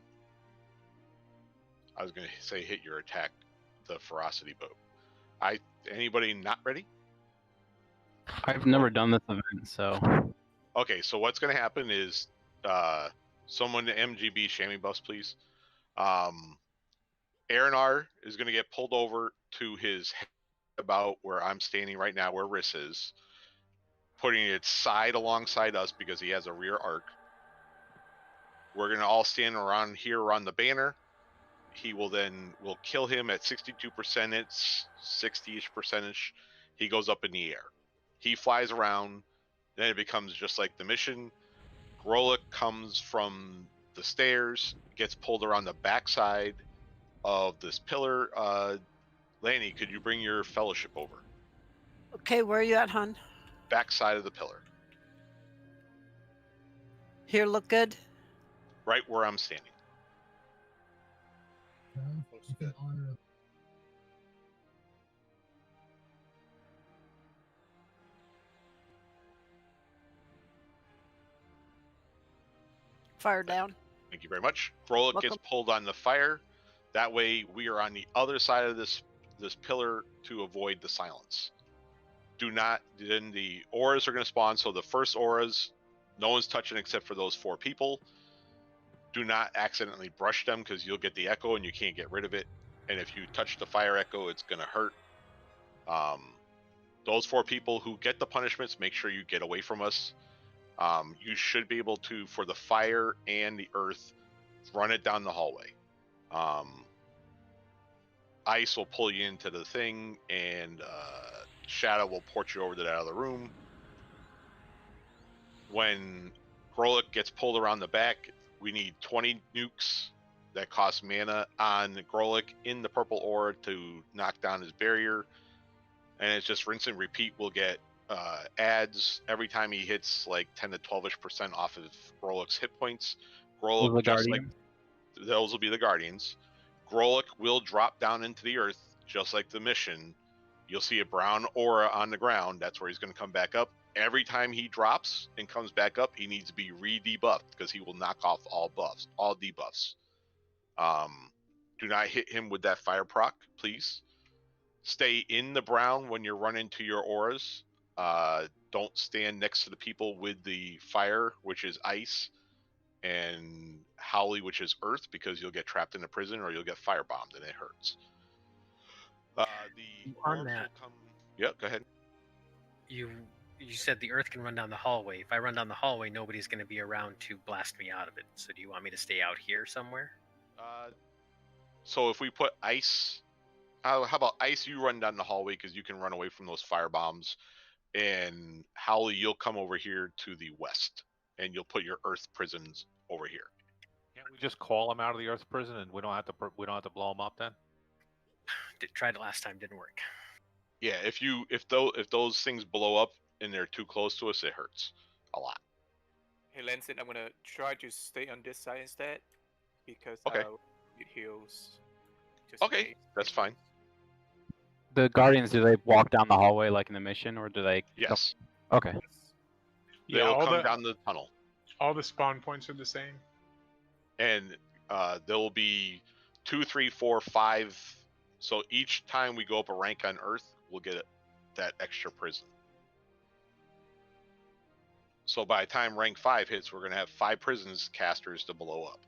I was gonna say hit your attack, the ferocity bow. Anybody not ready? I've never done this event, so. Okay, so what's gonna happen is, someone to MGB Shammy buffs, please. Arinar is gonna get pulled over to his about where I'm standing right now, where Riss is, putting its side alongside us because he has a rear arc. We're gonna all stand around here around the banner. He will we'll kill him at 62%. It's 60-ish percentage. He goes up in the air. He flies around. Then it becomes just like the mission. Grolic comes from the stairs, gets pulled around the backside of this pillar. Lanny, could you bring your fellowship over? Okay, where are you at, hon? Backside of the pillar. Here, look good. Right where I'm standing. Fire down. Thank you very much. Grolic Welcome. gets pulled on the fire. That way we are on the other side of this pillar to avoid the silence. do not. Then the auras are going to spawn. So the first auras, no one's touching except for those 4 people. Do not accidentally brush them because you'll get the echo and you can't get rid of it. And if you touch the fire echo, it's going to hurt. Those 4 people who get the punishments, make sure you get away from us. You should be able to, for the fire and the earth, run it down the hallway. Ice will pull you into the thing, and Shadow will port you over to that other room. When Grolic gets pulled around the back, we need 20 nukes that cost mana on Grolic in the purple aura to knock down his barrier. And it's just rinse and repeat. We'll get adds every time he hits like 10 to 12% off of Grolic's hit points. Grolic, just like those will be the Guardians. Grolic will drop down into the earth, just like the mission. You'll see a brown aura on the ground. That's where he's going to come back up. Every time he drops and comes back up, he needs to be re-debuffed because he will knock off all buffs, all debuffs. Do not hit him with that fire proc, please. Stay in the brown when you're running to your auras. Don't stand next to the people with the fire, which is ice, and Howley, which is earth, because you'll get trapped in a prison or you'll get firebombed and it hurts. The on that, Yep, go ahead. You said the earth can run down the hallway. If I run down the hallway, nobody's going to be around to blast me out of it. So do you want me to stay out here somewhere? So if we put ice, how about ice? You run down the hallway because you can run away from those fire bombs, and Howley, you'll come over here to the west, and you'll put your earth prisons over here. Can't we just call him out of the earth prison and we don't have to blow him up then? Tried it last time, didn't work. Yeah, if those things blow up and they're too close to us, it hurts a lot. Hey, Lancet, I'm gonna try to stay on this side instead because Okay. It heals. Okay, that's fine. The Guardians, do they walk down the hallway like in the mission, or do they? Yes. Okay. Yeah, They'll all come the down the tunnel, all the spawn points are the same. and there will be 2, 3, 4, 5. So each time we go up a rank on Earth, we'll get that extra prison. So by the time rank 5 hits, we're going to have 5 prisons casters to blow up.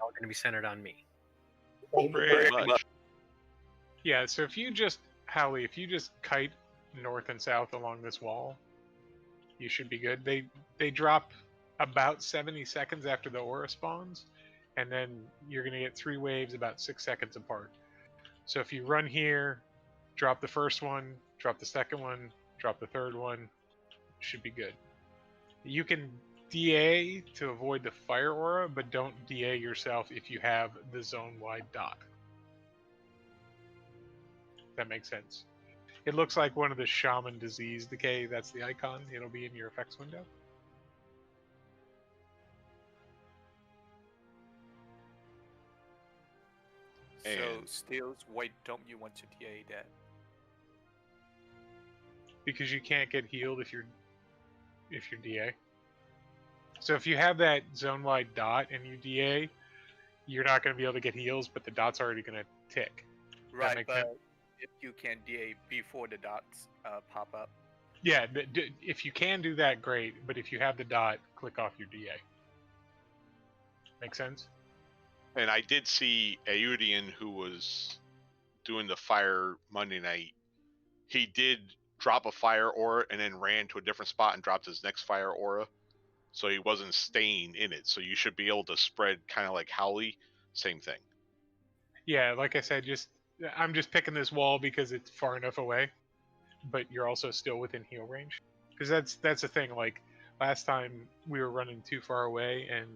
All going to be centered on me. Pretty much. Yeah, so if you just, Howley, if you just kite north and south along this wall, you should be good. They drop about 70 seconds after the aura spawns, and then you're going to get 3 waves about 6 seconds apart. So if you run here, drop the first one, drop the second one, drop the third one, should be good. You can DA to avoid the fire aura, but don't DA yourself if you have the zone-wide dot. That makes sense. It looks like one of the shaman disease decay. That's the icon. It'll be in your effects window. So, And- Steels, why don't you want to DA that? Because you can't get healed if you're DA. So if you have that zone-wide dot and you DA, you're not going to be able to get heals, but the dot's already going to tick. Right, make but sense? if you can DA before the dots pop up. Yeah, if you can do that, great. But if you have the dot, click off your DA. Make sense? And I did see Audian, who was doing the fire Monday night. He did drop a fire aura and then ran to a different spot and dropped his next fire aura. So he wasn't staying in it. So you should be able to spread kind of like Howley. Same thing. Yeah, like I said, I'm just picking this wall because it's far enough away, but you're also still within heal range. Because that's the thing. Like last time we were running too far away, and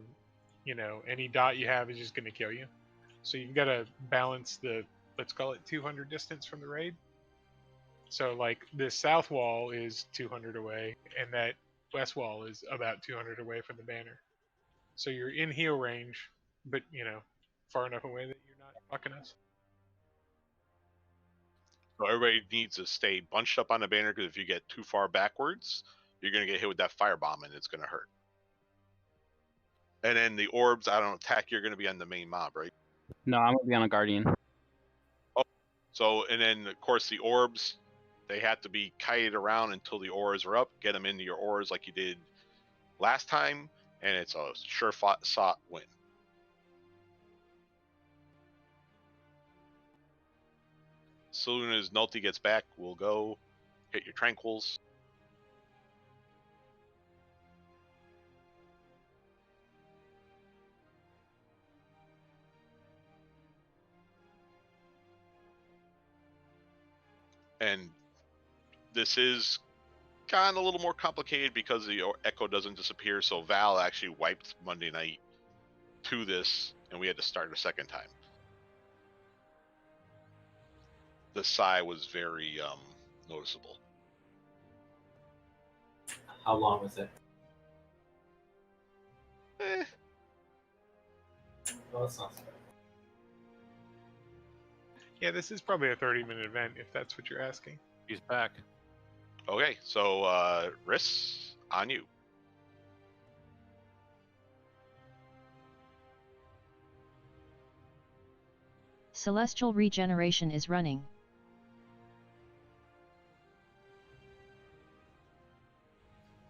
any dot you have is just going to kill you. So you've got to balance the, let's call it 200 distance from the raid. So like this south wall is 200 away, and that west wall is about 200 away from the banner. So you're in heal range, but far enough away that you're not fucking us. So everybody needs to stay bunched up on the banner, because if you get too far backwards, you're going to get hit with that firebomb and it's going to hurt. And then the orbs, I don't attack, you're going to be on the main mob, right? No, I'm gonna be on a Guardian. Oh, so, and then of course the orbs, They have to be kited around until the auras are up. Get them into your auras like you did last time, and it's a sure-fought win. As soon as Nulty gets back, we'll go hit your tranquils. And this is gotten a little more complicated because the echo doesn't disappear. So Val actually wiped Monday night to this, and we had to start a second time. The sigh was very noticeable. How long was it? Well, that's not so bad. Yeah, this is probably a 30-minute event if that's what you're asking. He's back. Okay, so Riss, on you. Celestial regeneration is running.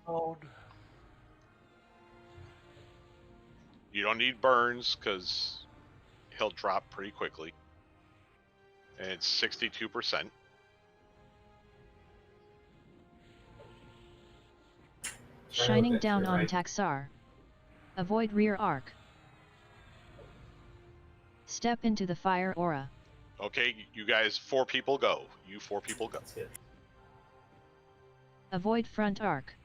Oh. You don't need burns because he'll drop pretty quickly. And it's 62%. Shining down on Taxar. Avoid rear arc. Step into the fire aura. Okay, you guys, 4 people go. You 4 people go. Avoid front arc.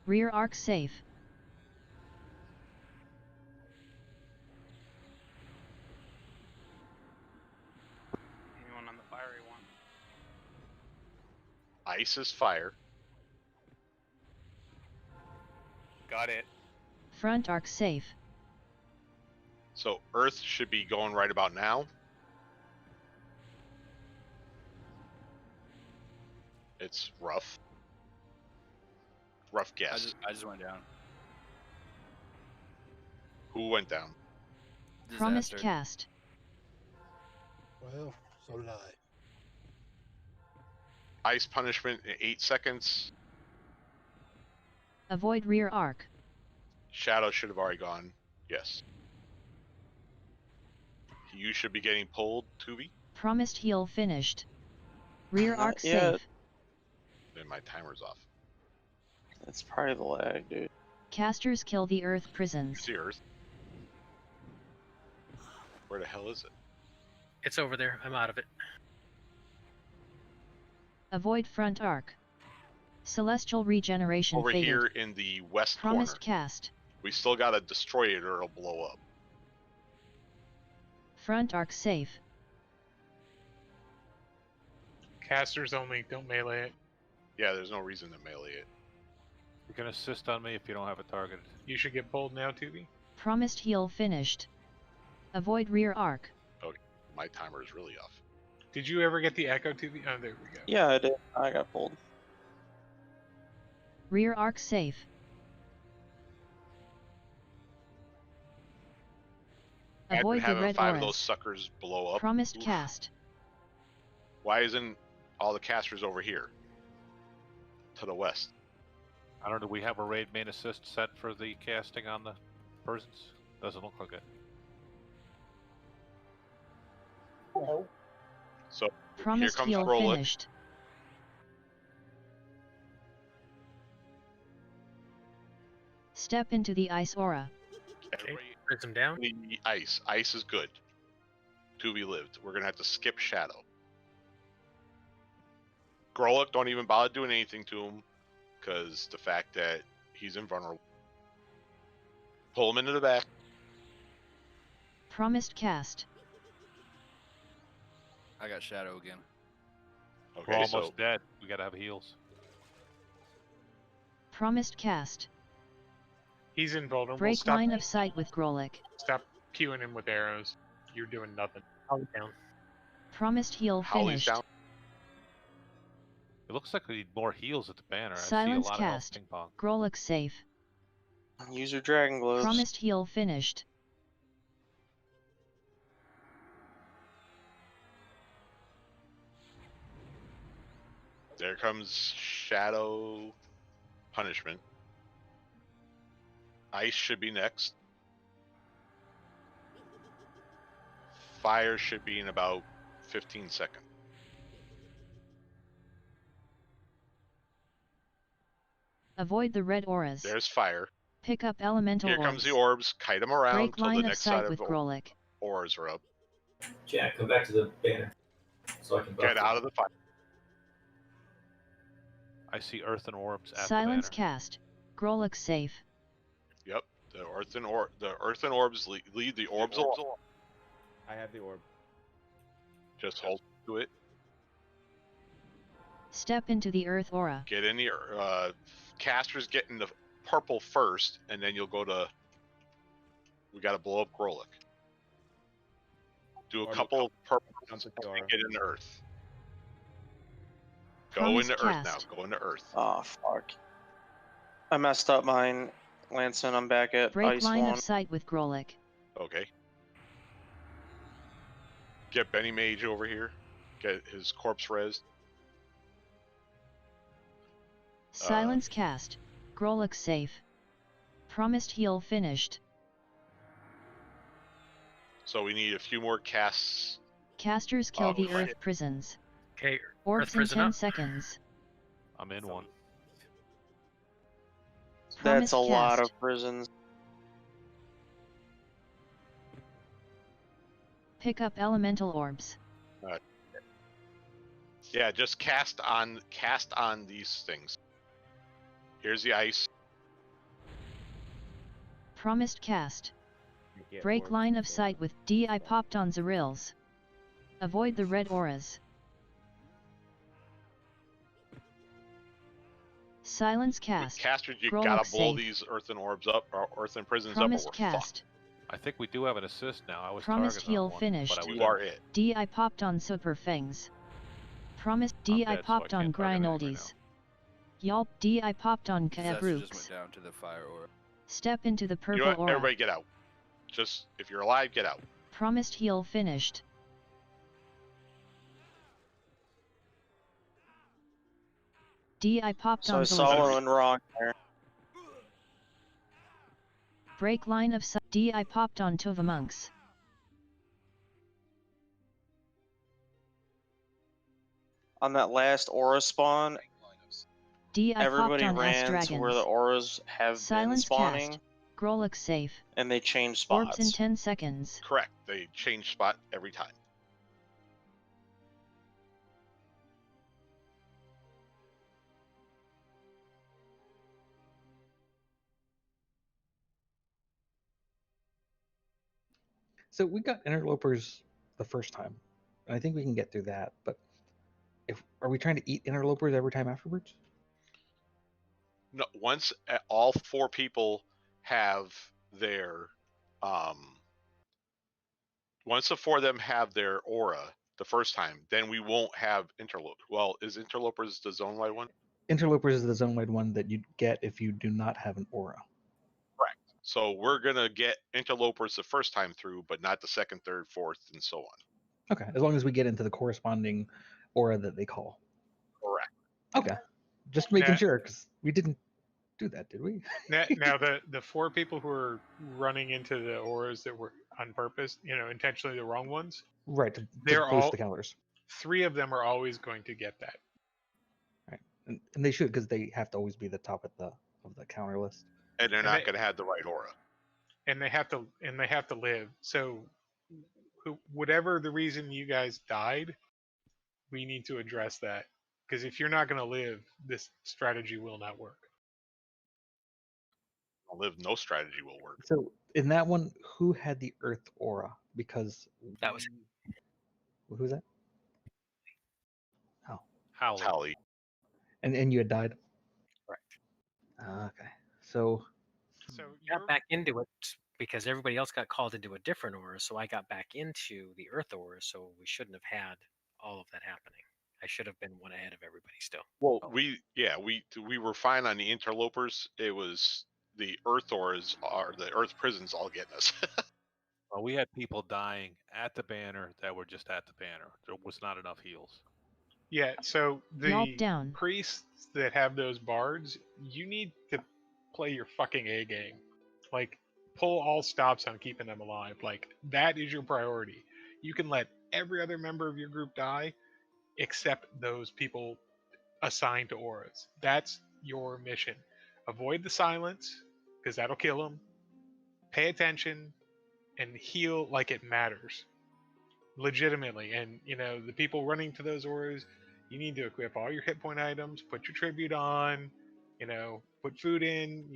Rear arc safe. Anyone on the fiery one? Ice is fire. Got it. Front arc safe. So Earth should be going right about now. It's rough. Rough guess. I just went down. Who went down? Promised cast. Well, so did I. Ice punishment in 8 seconds. Avoid rear arc. Shadow should have already gone. Yes. You should be getting pulled, Tubi. Promised heal finished. Rear arc yet. safe. Then my timer's off. That's probably the lag, dude. Casters kill the earth prisons. It's the Earth. Where the hell is it? It's over there. I'm out of it. Avoid front arc. Celestial regeneration Over faded. here in the west Promised corner. cast. We still gotta destroy it or it'll blow up. Front arc safe. Casters only, don't melee it. Yeah, there's no reason to melee it. You can assist on me if you don't have a target. You should get pulled now, Tubi. Promised heal finished. Avoid rear arc. Okay, my timer is really off. Did you ever get the echo, Tubi? Oh, there we go. Yeah, I did. I got pulled. Rear arc safe. Avoid the having red 5 auras. of those suckers blow up. Promised Oof. cast. Why isn't all the casters over here? To the west. I don't know. Do we have a raid main assist set for the casting on the persons? Doesn't look like it. Hello. So Promised here comes heal Rolla. finished. Step into the ice aura. Okay, prism down. The ice. Ice is good. Tubi lived. We're gonna have to skip Shadow. Grolok, don't even bother doing anything to him, because the fact that he's invulnerable. Pull him into the back. Promised cast. I got Shadow again. We're Okay, almost so dead. We gotta have heals. Promised cast. He's invulnerable. Break Stop, line of sight with Grolic. stop queuing him with arrows. You're doing nothing. Holly down. Promised heal Howley's finished. down. It looks like we need more heals at the banner. Silence I see a lot cast. of health ping pong. Grolic safe. Use your dragon gloves. Promised heal finished. There comes Shadow Punishment. Ice should be next. Fire should be in about 15 seconds. Avoid the red auras. There's fire. Pick up elemental Here orbs. comes the orbs. Kite them around Break till the line of next sight side with of Grolic. auras are up. Jack, come back to the banner so I can buff Get out of the fire. I see earthen orbs at Silence the banner. cast. Grolic safe. Yep. The earthen orbs lead the orbs along. I have the orb. Just hold to it. Step into the earth aura. Get in the casters get in the purple first, and then you'll go to. We got to blow up Grolic. Do a couple of purple and get in the earth. Go into earth now. Go into earth. Oh fuck! I messed up mine, Lanson. I'm back at Break Ice line 1. of sight with Grolic. Okay. Get Benny Mage over here. Get his corpse rezzed. Silence cast. Grolic safe. Promised heal finished. So we need a few more casts. Casters kill the earth prisons. Okay, Orbs earth in prison 10 up. seconds. I'm in one. That's a Promised lot cast. of prisons. Pick up elemental orbs. Yeah, just cast on these things. Here's the ice. Promised cast. Break line of sight with DI popped on Zarils. Avoid the red auras. Silence cast. Casters, you Grolic gotta blow safe. these earthen orbs up, or earthen prisons Promised up, or we're cast. fucked. I think we do have an assist now. I was Promised targeted heal on one, finished. but I was You are it. DI popped on Super Fangs. Promised I'm DI dead, so I popped on can't target anything right Grynoldies. Yalp DI popped on Disaster just Kaebrooks. went down to the fire aura. Step into the You purple know what? aura. Everybody get out. Just, if you're alive, get out. Promised heal finished. DI popped So on Solo and Rock there. Break line of sight. DI popped on Tova monks. On that last aura spawn, DI popped everybody on S ran to where the dragons. auras have been Silence spawning, cast. Grolic safe. and they changed Orbs in spots. 10 seconds. Correct. They change spot every time. So we got interlopers the first time. And I think we can get through that, but are we trying to eat interlopers every time afterwards? No, once all four people have their once the four of them have their aura the first time, then we won't have interloper. Well, is interlopers the zone wide one? Interlopers is the zone wide one that you'd get if you do not have an aura. Correct. So we're gonna get interlopers the first time through, but not the second, third, fourth, and so on. Okay, as long as we get into the corresponding aura that they call. Correct. Okay, just making Now- sure, because we didn't do that, did we? Now the four people who are running into the auras that were on purpose, intentionally the wrong ones, Right, to they're boost all the counters. 3 of them are always going to get that. Right, and they should, because they have to always be the top of the counter list. And they're And not they- gonna have the right aura. And they have to live. So whatever the reason you guys died, we need to address that, because if you're not going to live, this strategy will not work. Live, no strategy will work. So in that one, who had the Earth aura? Because That was who's that? Oh, Howley. And you had died. correct. Okay, so Got back into it because everybody else got called into a different aura, so I got back into the Earth aura. So we shouldn't have had all of that happening. I should have been one ahead of everybody still. Well, we were fine on the interlopers. It was the Earth auras, or the Earth prisons, all getting us. Well, we had people dying at the banner that were just at the banner. There was not enough heals. Yeah, so Yelp the down. priests that have those bards, you need to play your fucking A game. Like, pull all stops on keeping them alive. Like, that is your priority. You can let every other member of your group die except those people assigned to auras. That's your mission. Avoid the silence, because that'll kill them. Pay attention and heal like it matters. Legitimately. And, the people running to those auras, you need to equip all your hit point items, put your tribute on, put food in.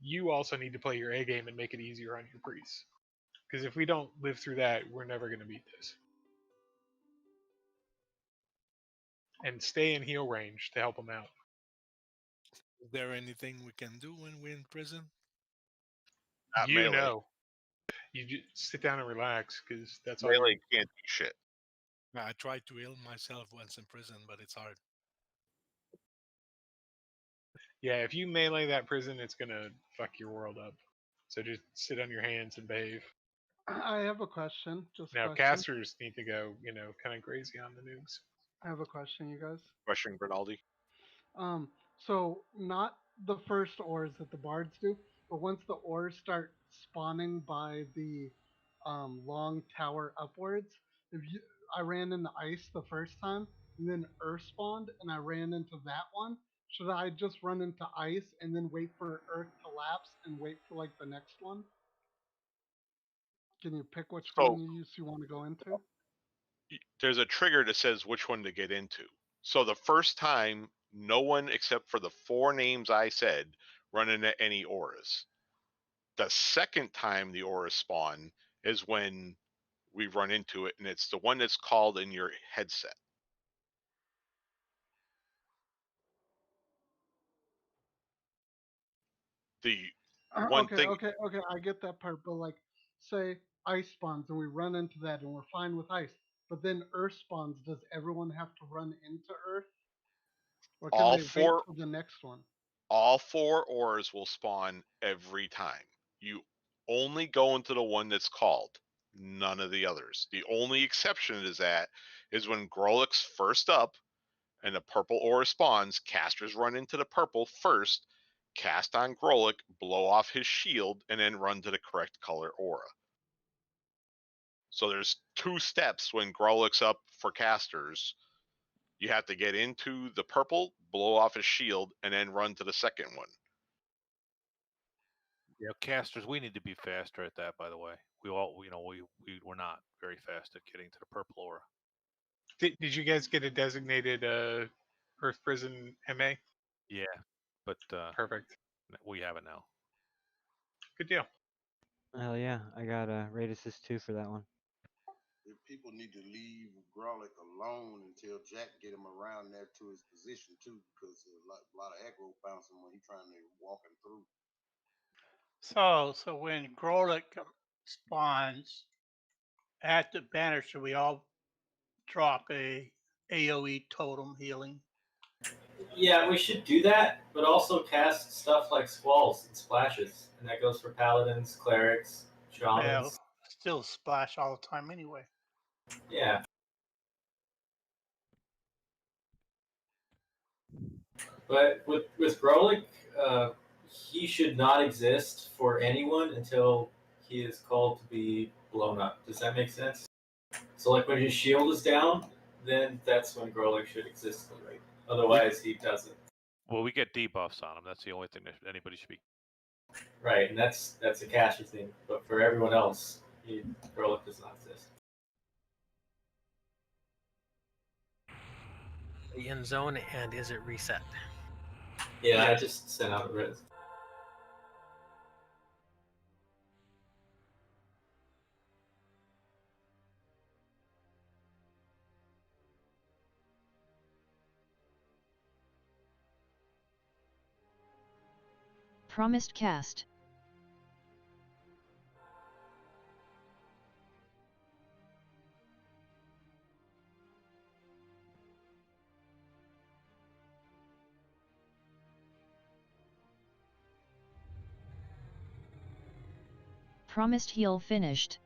You also need to play your A game and make it easier on your priests. Because if we don't live through that, we're never going to beat this. And stay in heal range to help them out. Is there anything we can do when we're in prison? Not You melee. know. You just sit down and relax, because that's all Melee can't do shit. I tried to heal myself once in prison, but it's hard. Yeah, if you melee that prison, it's going to fuck your world up. So just sit on your hands and behave. I have a question. Just a Now, question. casters need to go, kind of crazy on the noobs. I have a question, you guys. Question, Bernaldi. So not the first ores that the bards do, but once the ores start spawning by the long tower upwards, I ran into ice the first time, and then earth spawned, and I ran into that one. Should I just run into ice and then wait for earth to lapse and wait for like the next one? Can you pick which one you want to go into? There's a trigger that says which one to get into. So the first time, no one except for the 4 names I said run into any auras. The second time the auras spawn is when we run into it, and it's the one that's called in your headset. The one Okay, thing, okay, I get that part, but like, say ice spawns and we run into that and we're fine with ice, but then Earth spawns. Does everyone have to run into Earth, or can all they wait four for the next one? all 4 auras will spawn every time. You only go into the one that's called, none of the others. The only exception to that is when Grolix's first up and the purple aura spawns, casters run into the purple first, cast on Grolic, blow off his shield, and then run to the correct color aura. So there's 2 steps when Grolic's up for casters. You have to get into the purple, blow off his shield, and then run to the second one. Yeah, casters, we need to be faster at that. By the way, we're not very fast at getting to the purple aura. Did you guys get a designated Earth Prison MA? Yeah, but Perfect. we have it now. Good deal. Hell yeah, I got a raid assist 2 for that one. If people need to leave Grolic alone until Jack get him around there to his position too, because there's a lot of aggro bouncing when he's trying to walk him through. So when Grolic spawns at the banister, we all drop a AoE totem healing. Yeah, we should do that, but also cast stuff like squalls and splashes, and that goes for paladins, clerics, shamans. Well, still splash all the time anyway. Yeah. But with Grolic, he should not exist for anyone until he is called to be blown up. Does that make sense? So like when his shield is down, then that's when Grolic should exist. Right? Otherwise, he doesn't. Well, we get debuffs on him. That's the only thing that anybody should be. Right, and that's a caster thing. But for everyone else, Grolic does not exist. The end zone, and is it reset? Yeah, I just sent out a res. Promised cast. Promised heal finished.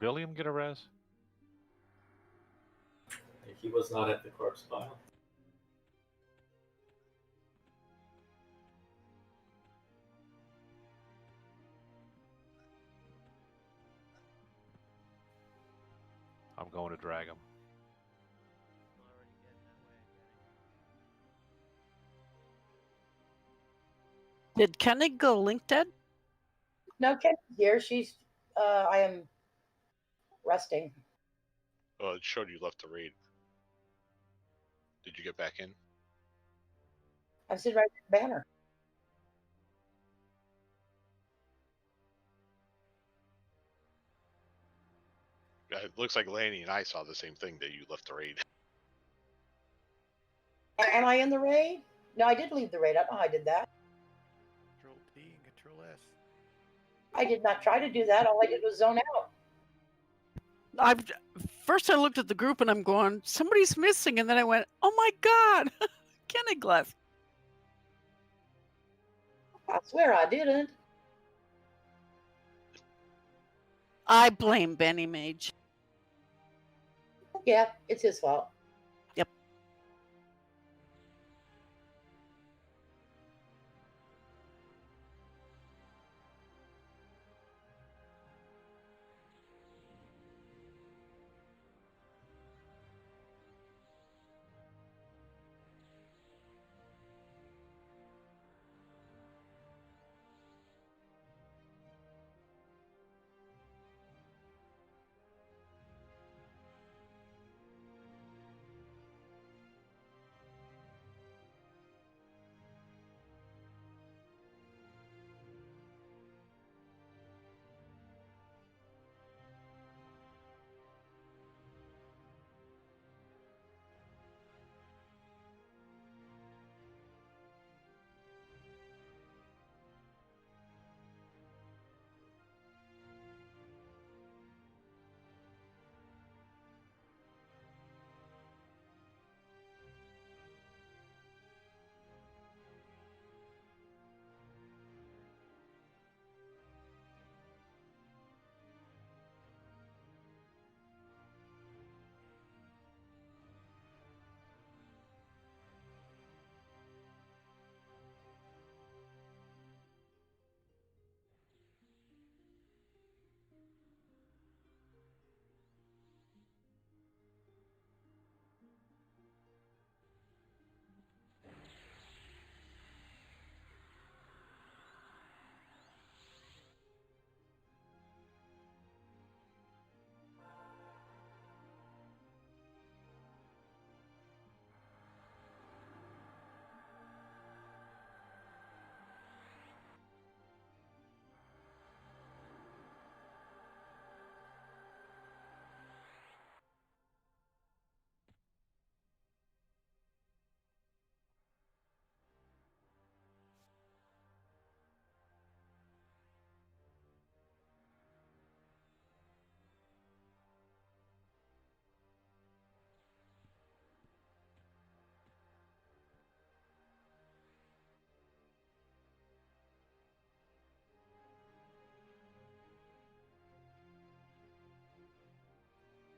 Billiam get a res? He was not at the corpse pile. I'm going to drag him. Did Kenny go link dead? No, Kenny's here. She's. I am resting. Oh, it showed you left the raid. Did you get back in? I'm sitting right at the banner. It looks like Lanny and I saw the same thing, that you left the raid. Am I in the raid? No, I did leave the raid. I don't know how I did that. Control P and Control S. I did not try to do that. All I did was zone out. First I looked at the group and I'm going, somebody's missing, and then I went, oh my god, Kenny left. I swear I didn't. I blame Benny Mage. Yeah, it's his fault. Yep.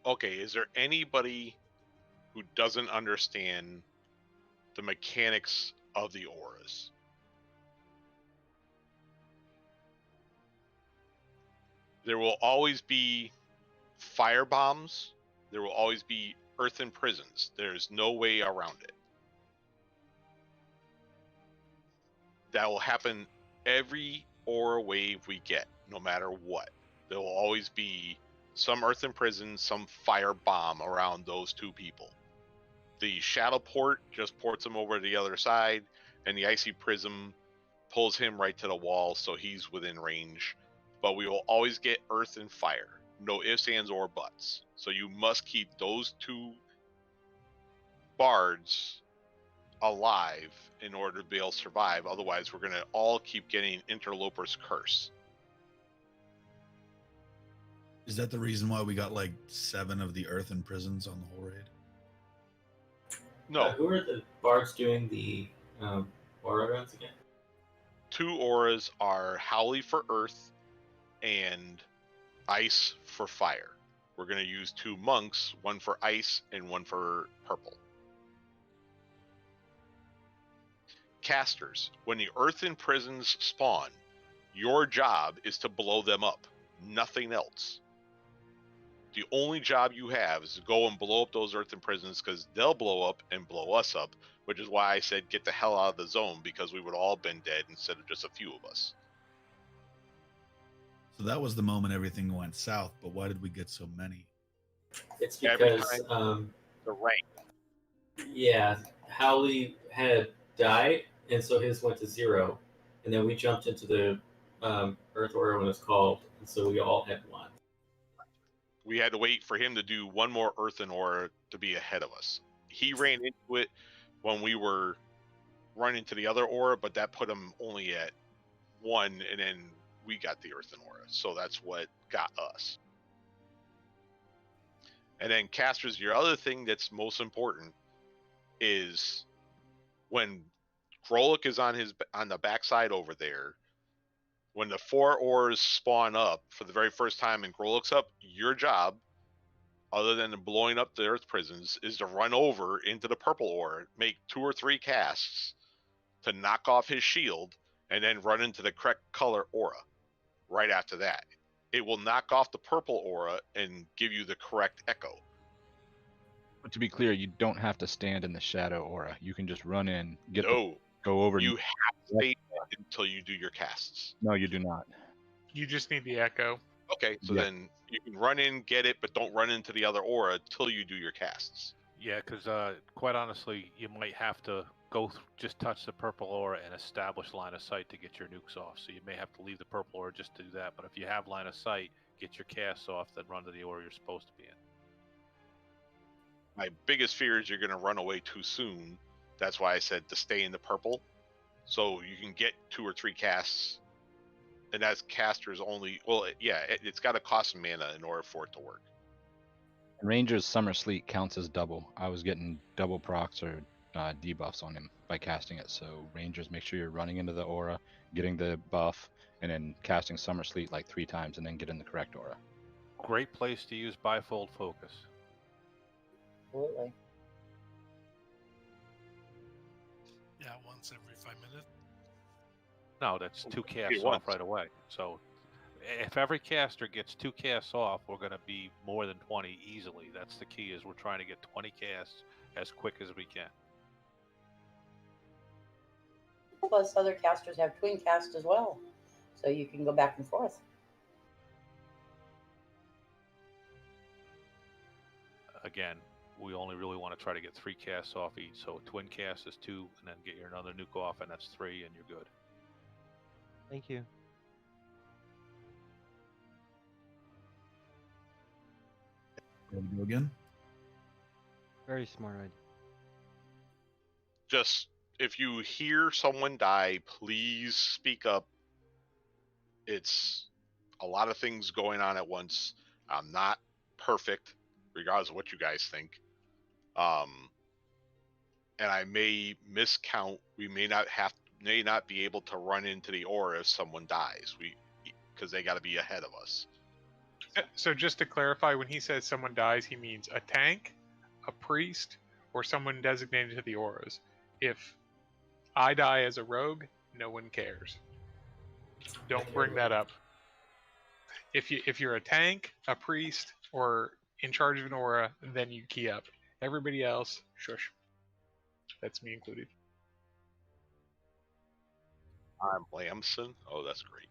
Okay, is there anybody who doesn't understand the mechanics of the auras? There will always be fire bombs. There will always be earthen prisons. There's no way around it. That will happen every aura wave we get, no matter what. There will always be some earthen prison, some fire bomb around those two people. The shadow port just ports him over to the other side, and the icy prism pulls him right to the wall, so he's within range. But we will always get earth and fire. No ifs, ands, or buts. So you must keep those two bards alive in order to be able to survive. Otherwise, we're going to all keep getting Interloper's Curse. Is that the reason why we got like 7 of the earthen prisons on the whole raid? No. Who are the bards doing the aura runs again? 2 auras are Howley for earth and ice for fire. we're going to use 2 monks, one for ice and one for purple. Casters, when the earthen prisons spawn, your job is to blow them up, nothing else. The only job you have is to go and blow up those earthen prisons, because they'll blow up and blow us up, which is why I said get the hell out of the zone, because we would all been dead instead of just a few of us. So that was the moment everything went south, but why did we get so many? It's Every because time the rank. yeah, Howley had died, and so his went to 0, and then we jumped into the Earth Aura when it was called, and so we all had 1. We had to wait for him to do one more earthen aura to be ahead of us. He ran into it when we were running to the other aura, but that put him only at 1, and then we got the earthen aura. So that's what got us. And then casters, your other thing that's most important is when Grolic is on the backside over there, when the 4 auras spawn up for the very first time and Grolic's up, your job, other than blowing up the earth prisons, is to run over into the purple aura, make 2 or 3 casts to knock off his shield, and then run into the correct color aura right after that. It will knock off the purple aura and give you the correct echo. But to be clear, you don't have to stand in the shadow aura. You can just run in, No, go over. You have to stay until you do your casts. No, you do not. You just need the echo. Okay, so Yeah. then you can run in, get it, but don't run into the other aura till you do your casts. Yeah, because quite honestly, you might have to just touch the purple aura and establish line of sight to get your nukes off. So you may have to leave the purple aura just to do that. But if you have line of sight, get your casts off, then run to the aura you're supposed to be in. My biggest fear is you're going to run away too soon. That's why I said to stay in the purple. So you can get 2 or 3 casts. And that's casters only. Well, yeah, it's got to cost mana in order for it to work. Ranger's Summer Sleet counts as double. I was getting double procs or debuffs on him by casting it. So Rangers, make sure you're running into the aura, getting the buff, and then casting Summer Sleet like 3 times and then get in the correct aura. Great place to use bifold focus. Absolutely. Yeah, once every 5 minutes. No, that's 2 casts once. off right away. So if every caster gets 2 casts off, we're going to be more than 20 easily. That's the key, is we're trying to get 20 casts as quick as we can. Plus, other casters have twin cast as well, so you can go back and forth. Again, we only really want to try to get 3 casts off each. So a twin cast is 2, and then get your another nuke off, and that's 3, and you're good. Thank you. Ready to go again? Very smart idea. Just, if you hear someone die, please speak up. It's a lot of things going on at once. I'm not perfect, regardless of what you guys think. And I may miscount. We may not be able to run into the aura if someone dies. Because they got to be ahead of us. So just to clarify, when he says someone dies, he means a tank, a priest, or someone designated to the auras. If I die as a rogue, no one cares. Don't bring that up. If you're a tank, a priest, or in charge of an aura, then you key up. Everybody else, shush. That's me included. I'm Lamson. Oh, that's great.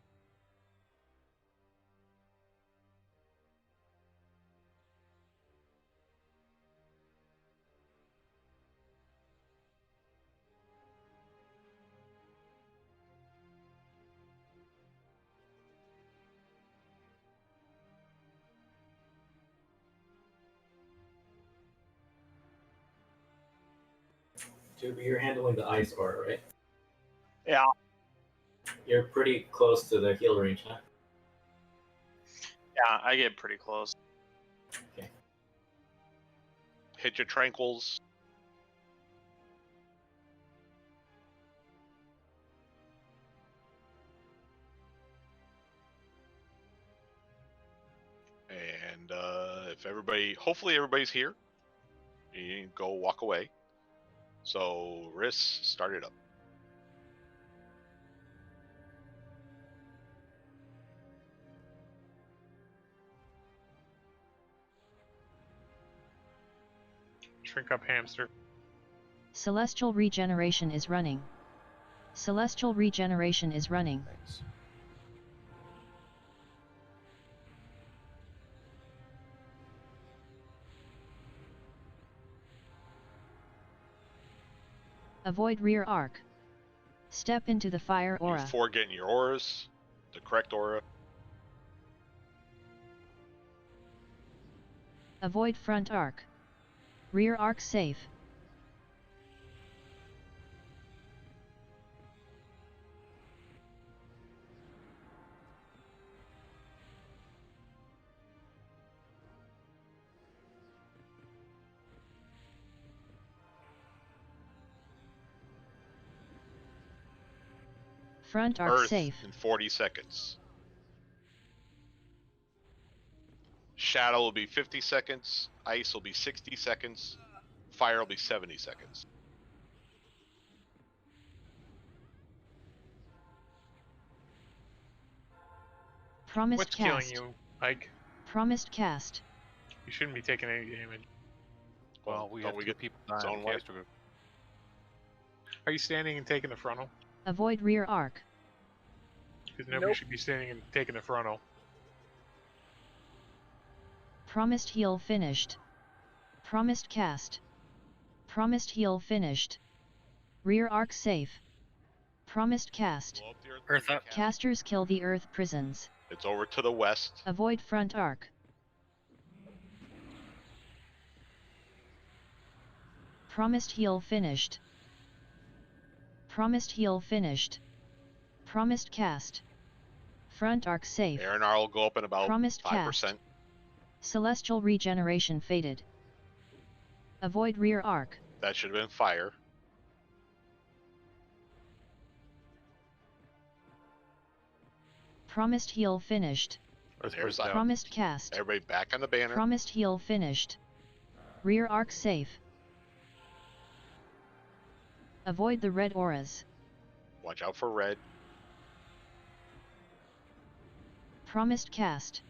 Dude, you're handling the ice bar, right? Yeah. You're pretty close to the heal range, huh? Yeah, I get pretty close. Okay. Hit your tranquils. And if everybody, hopefully everybody's here. You can go walk away. So, Riss, start it up. Shrink up hamster. Celestial regeneration is running. Celestial regeneration is running. Avoid rear arc. Step into the fire aura. Before getting your auras, the correct aura. Avoid front arc. Rear arc safe. Front arc Earth safe. in 40 seconds. Shadow will be 50 seconds. Ice will be 60 seconds. Fire will be 70 seconds. Promised What's cast. killing you, Ike? Promised cast. You shouldn't be taking any damage. Well, we have two people dying in the caster group. Are you standing and taking the frontal? Avoid rear arc. Because nobody should be standing and taking the frontal. Promised heal finished. Promised cast. Promised heal finished. Rear arc safe. Promised cast. Earth up. Casters kill the earth prisons. It's over to the west. Avoid front arc. Promised heal finished. Promised heal finished. Promised cast. Front arc safe. Aaronar will go up in about Promised 5%. cast. Celestial regeneration faded. Avoid rear arc. That should have been fire. Promised heal finished. There's Ice. Promised cast. Everybody back on the banner. Promised heal finished. Rear arc safe. Avoid the red auras. Watch out for red. Promised cast.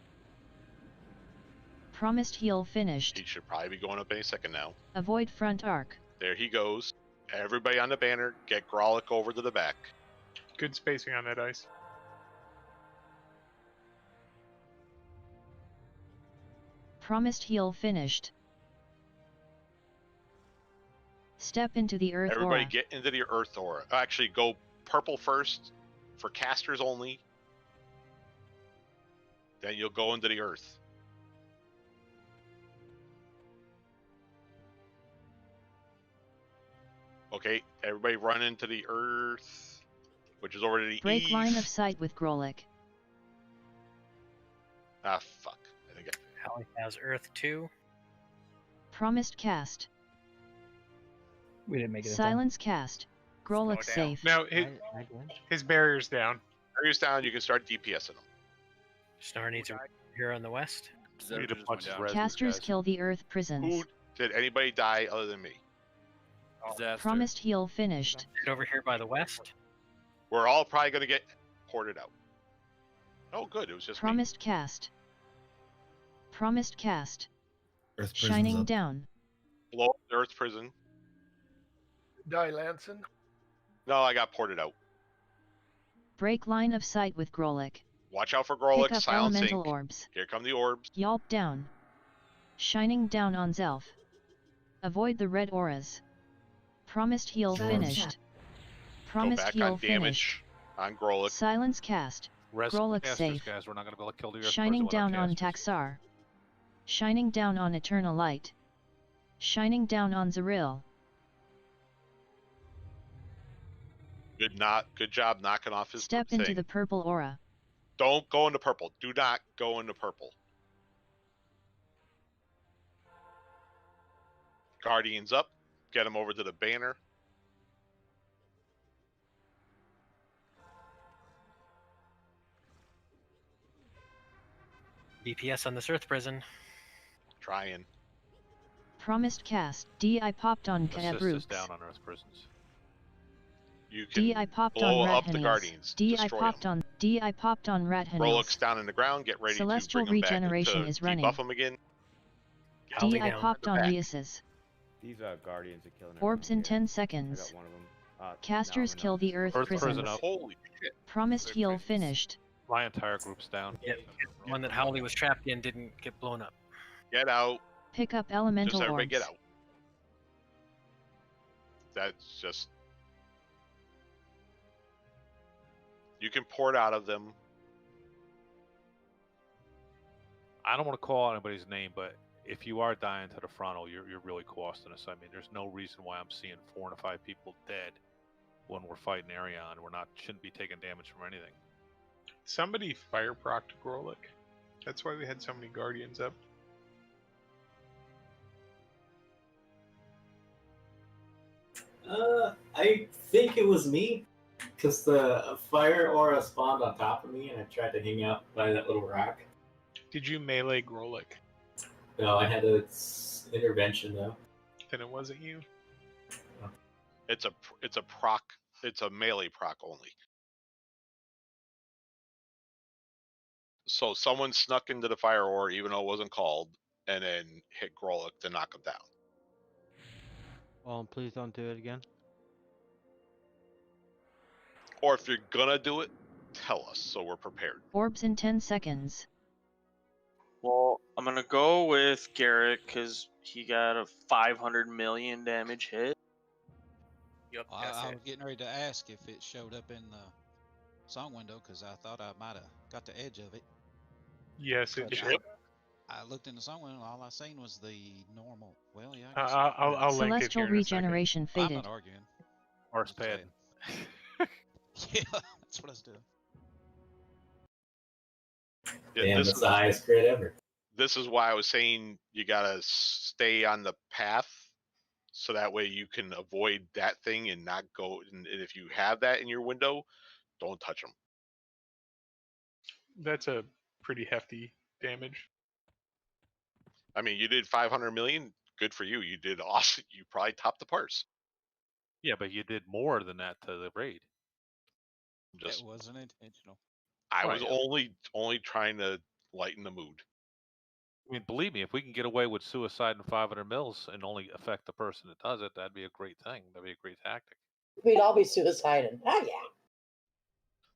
Promised heal finished. He should probably be going up any second now. Avoid front arc. There he goes. Everybody on the banner, get Grolic over to the back. Good spacing on that ice. Promised heal finished. Step into the earth Everybody aura. get into the earth aura. Actually, go purple first for casters only. Then you'll go into the earth. Okay, everybody run into the earth, which is over to the Break east. line of sight with Grolic. Ah, fuck. I think Holly has Earth 2. Promised cast. We didn't make it. Silence cast. Grolic safe. No, his barrier's down. Barrier's down, you can start DPSing them. Snore needs a here on the west. We need to punch his res, Casters guys. kill the earth prisons. Who did anybody die other than me? Disaster. Promised heal finished. Right over here by the west. We're all probably going to get ported out. Oh, good. It was just me. Promised cast. Promised cast. Earth prison's Shining up. down. Blow up the Earth prison. Die, Lanson. No, I got ported out. Break line of sight with Grolic. Watch out for Grolic. Pick up Silent elemental sync. orbs. Here come the orbs. Yalp down. Shining down on Zelf. Avoid the red auras. Promised heal George. finished. Go Promised back heal on finished. damage on Grolic. Silence cast. Rest Grolic casters, safe. guys. We're not going to be able to kill the Earth Shining person down on without casters. Taxar. Shining down on Eternal Light. Shining down on Zaril. Good job knocking off his Step thing. into the purple aura. Don't go into purple. Do not go into purple. Guardians up. Get him over to the banner. DPS on this Earth prison. Trying. Promised cast. DI popped on Assist is down Kabrooks. on Earth prisons. You can DI popped on blow up the Rathaniels. Guardians. DI Destroy popped them. on DI popped on Rolluck's Rathaniels. down in the ground. Get ready Celestial to bring them back regeneration to is debuff running. them again. DI popped on Reuses. These Guardians are killing Orbs in everyone 10 here. I seconds. got one of them. Casters kill the Earth Earth prison prisons. up. Holy shit. Promised heal finished. My entire group's down. Yeah, the one that Howley was trapped in didn't get blown up. Get out. Pick up elemental Just everybody orbs. get out. That's just... You can port out of them. I don't want to call out anybody's name, but if you are dying to the frontal, you're really costing us. I mean, there's no reason why I'm seeing 4 to 5 people dead when we're fighting Arion. Shouldn't be taking damage from anything. Somebody fire procced Grolic. That's why we had so many Guardians up. I think it was me, because the fire aura spawned on top of me, and I tried to hang out by that little rock. Did you melee Grolic? No, I had an intervention though. Then it wasn't you. It's a proc. It's a melee proc only. So someone snuck into the fire ore, even though it wasn't called, and then hit Grolic to knock him down. Well, please don't do it again. Or if you're gonna do it, tell us so we're prepared. Orbs in 10 seconds. Well, I'm gonna go with Garrett because he got a 500 million damage hit. Yep, Well, I was getting ready to ask if it showed up in the song window because I thought I might have got the edge of it. Yes, it But did. I looked in the song window, all I seen was the normal. Well, yeah. I'll link it Celestial here in a second. regeneration I'm faded. not arguing. Horse pad. Yeah, that's what I was doing. Yeah, Damn, this that's is the highest grade ever. This is why I was saying you gotta stay on the path, so that way you can avoid that thing and not go. And if you have that in your window, don't touch them. That's a pretty hefty damage. I mean, you did 500 million. Good for you. You did awesome. You probably topped the parts. Yeah, but you did more than that to the raid. Just, It wasn't intentional. I Right. was only trying to lighten the mood. I mean, believe me, if we can get away with suicide and 500 mils and only affect the person that does it, that'd be a great thing. That'd be a great tactic. We'd all be suiciding. Oh yeah.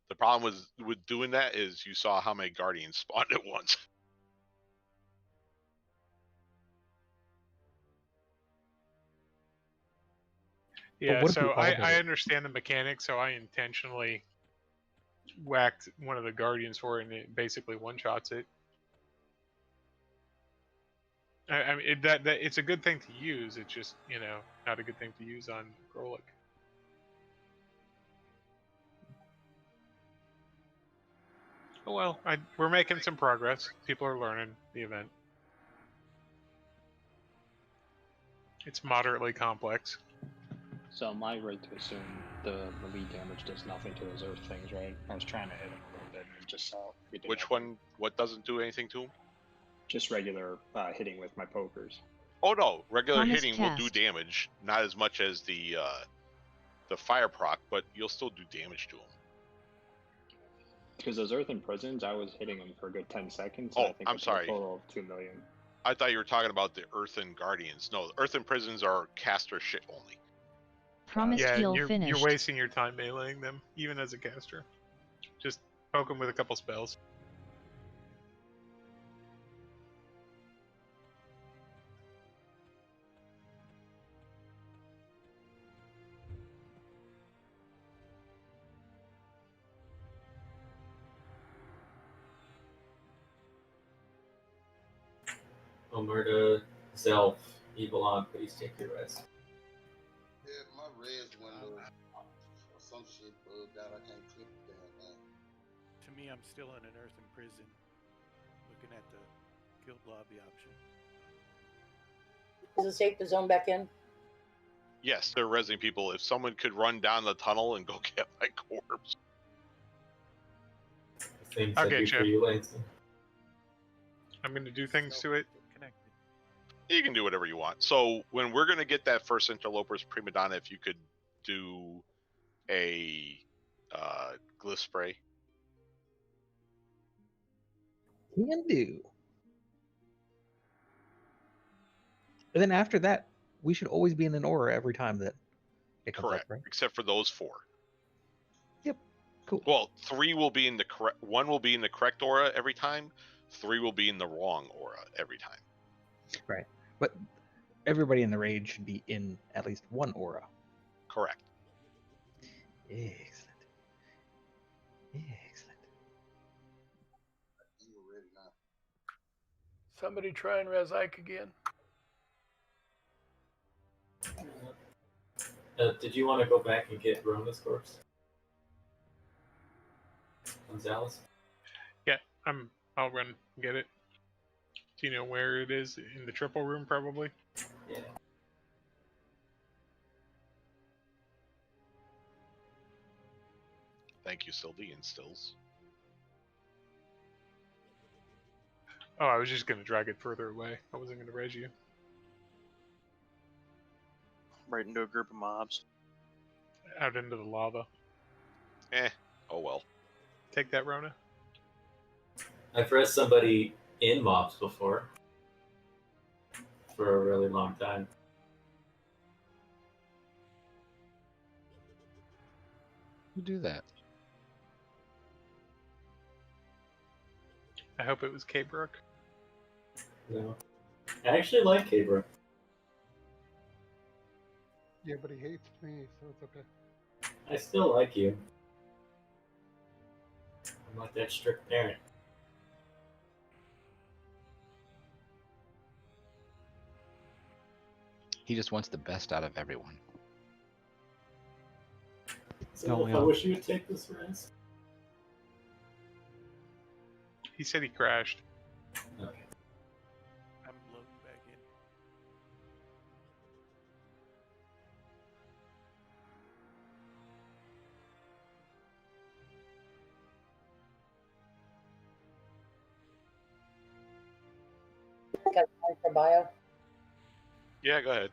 The problem with doing that is you saw how many Guardians spawned at once. Yeah, what if we so all did I it? understand the mechanics, so I intentionally whacked one of the Guardians for it, and it basically one-shots it. I mean, that it's a good thing to use. It's just, not a good thing to use on Grolic. Oh well, we're making some progress. People are learning the event. It's moderately complex. So am I right to assume the lead damage does nothing to those earth things, right? I was trying to hit him a little bit and just saw everything. Which one? What doesn't do anything to him? Just regular hitting with my pokers. Oh no, regular Promise hitting will do cast. damage, not as much as the fire proc, but you'll still do damage to him. Because those earthen prisons, I was hitting them for a good 10 seconds. Oh, and I think I'm I did sorry. A total of 2 million. I thought you were talking about the Earthen Guardians. No, the Earthen Prisons are caster shit only. Promised Yeah, heal you're finished. wasting your time meleeing them, even as a caster. Just poke them with a couple spells. Omerta, Zelf, Evilon, please take your rest. Yeah, my res window or some shit bugged out. I can't click the damn thing. To me, I'm still in an earthen prison, looking at the guild lobby option. Is it safe to zone back in? Yes, they're resing people. If someone could run down the tunnel and go get my corpse. Same I'll sentry get for you. you, Langston. I'm going to do things to it. You can do whatever you want. So when we're gonna get that first interloper's prima donna, if you could do a glyph spray. Can do. And then after that, we should always be in an aura every time that it comes Correct. up, right? Except for those 4. Yep. Cool. Well, 3 will be in the correct. 1 will be in the correct aura every time. 3 will be in the wrong aura every time. Right. But everybody in the raid should be in at least one aura. Correct. Excellent. Excellent. We're ready now. Somebody try and res Ike again. Did you want to go back and get Rona's corpse? Gonzalez? Yeah, I'll run and get it. Do you know where it is? In the triple room, probably. Yeah. Thank you, Sylvie and Stills. Oh, I was just gonna drag it further away. I wasn't gonna res you. Right into a group of mobs. Out into the lava. Oh well. Take that, Rona. I've read somebody in mobs before. For a really long time. You do that. I hope it was K-Brook. No. I actually like Cabra. Yeah, but he hates me, so it's okay. I still like you. I'm like that strict parent. He just wants the best out of everyone. So I wish you would take this res. He said he crashed. Okay. I'm loading back in. Got time for bio. Yeah, go ahead.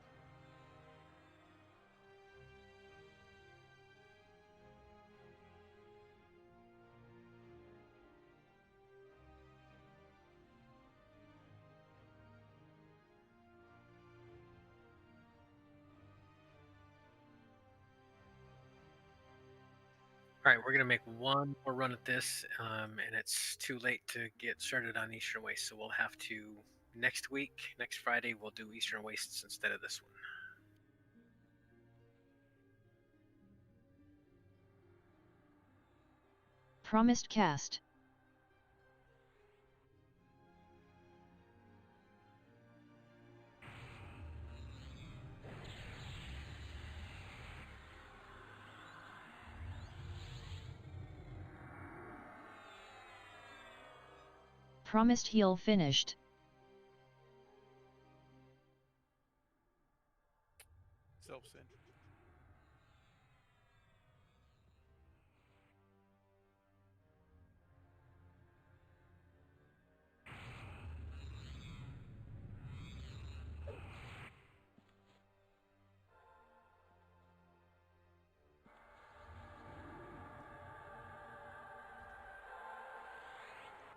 All right, we're gonna make one more run at this, and it's too late to get started on Eastern Wastes, so we'll have to next week, next Friday, we'll do Eastern Wastes instead of this one. Promised cast. Promised heal finished. Self-send.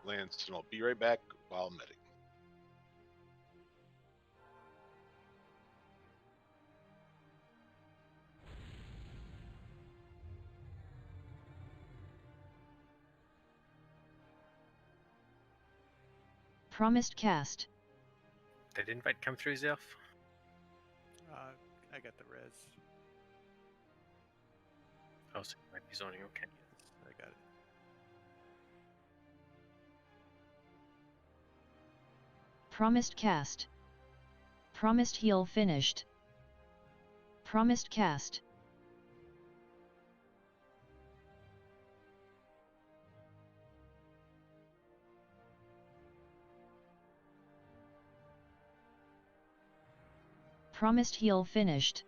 Lance, and I'll be right back while I'm medic. Promised cast. Did invite come through, Zelf? I got the res. Oh, so it might be zoning, okay. Yes, I got it. Promised cast. Promised heal finished. Promised cast. Promised heal finished.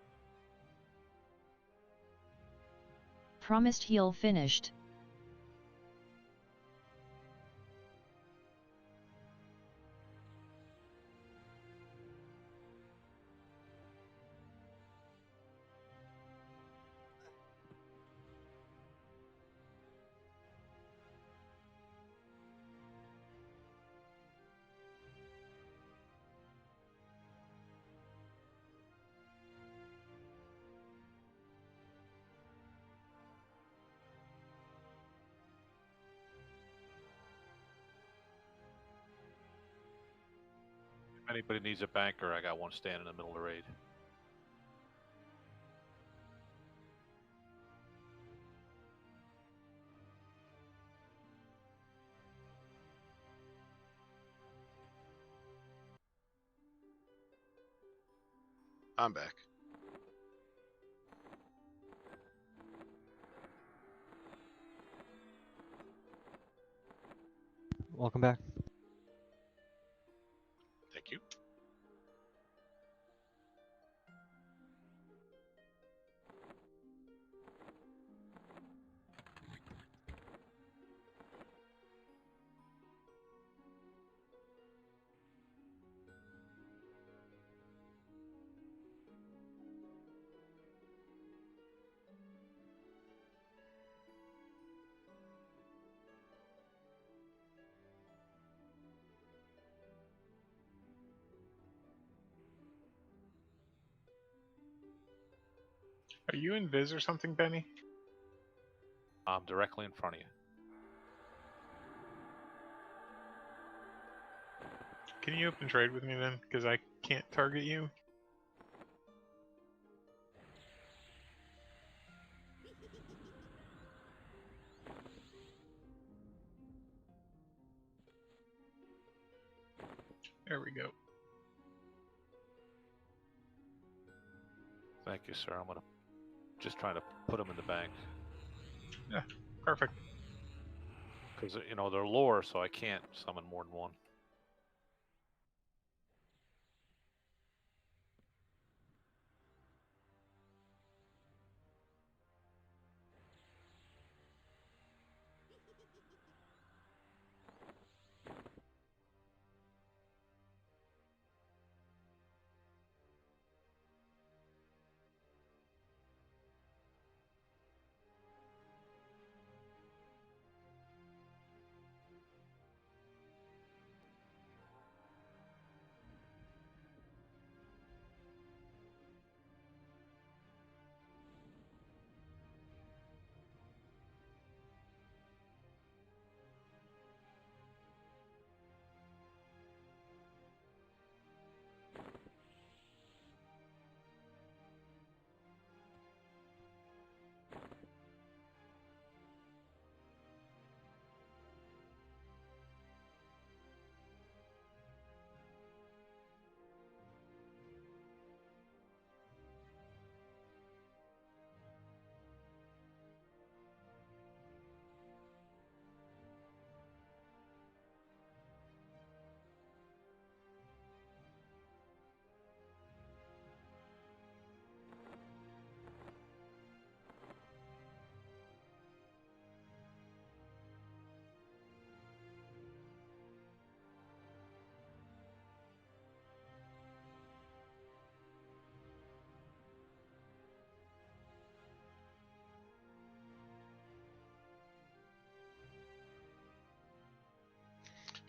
Promised heal finished. If anybody needs a banker, I got one standing in the middle of the raid. I'm back. Welcome back. Thank you. Are you in Viz or something, Benny? I'm directly in front of you. Can you open trade with me then? Because I can't target you. There we go. Thank you, sir. I'm gonna just trying to put them in the bank. Yeah, perfect. Because you know they're lore, so I can't summon more than one.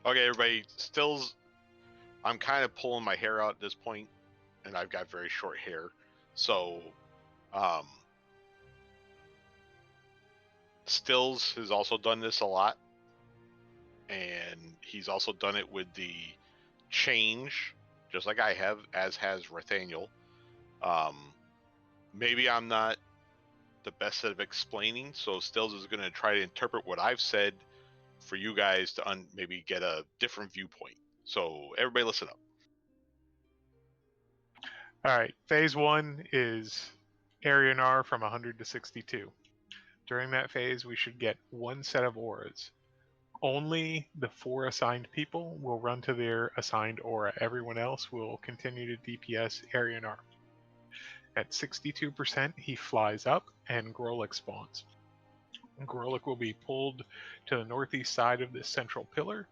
Okay, everybody. Stills, I'm kind of pulling my hair out at this point, and I've got very short hair. So, Stills has also done this a lot, and he's also done it with the change, just like I have, as has Rathaniel. Maybe I'm not the best at explaining, so Stills is going to try to interpret what I've said for you guys to maybe get a different viewpoint. So everybody listen up. All right, phase 1 is area R from 100 to 62. During that phase, we should get one set of auras. Only the 4 assigned people will run to their assigned aura. Everyone else will continue to DPS area R. At 62%, he flies up and Grolic spawns. Grolic will be pulled to the northeast side of this central pillar.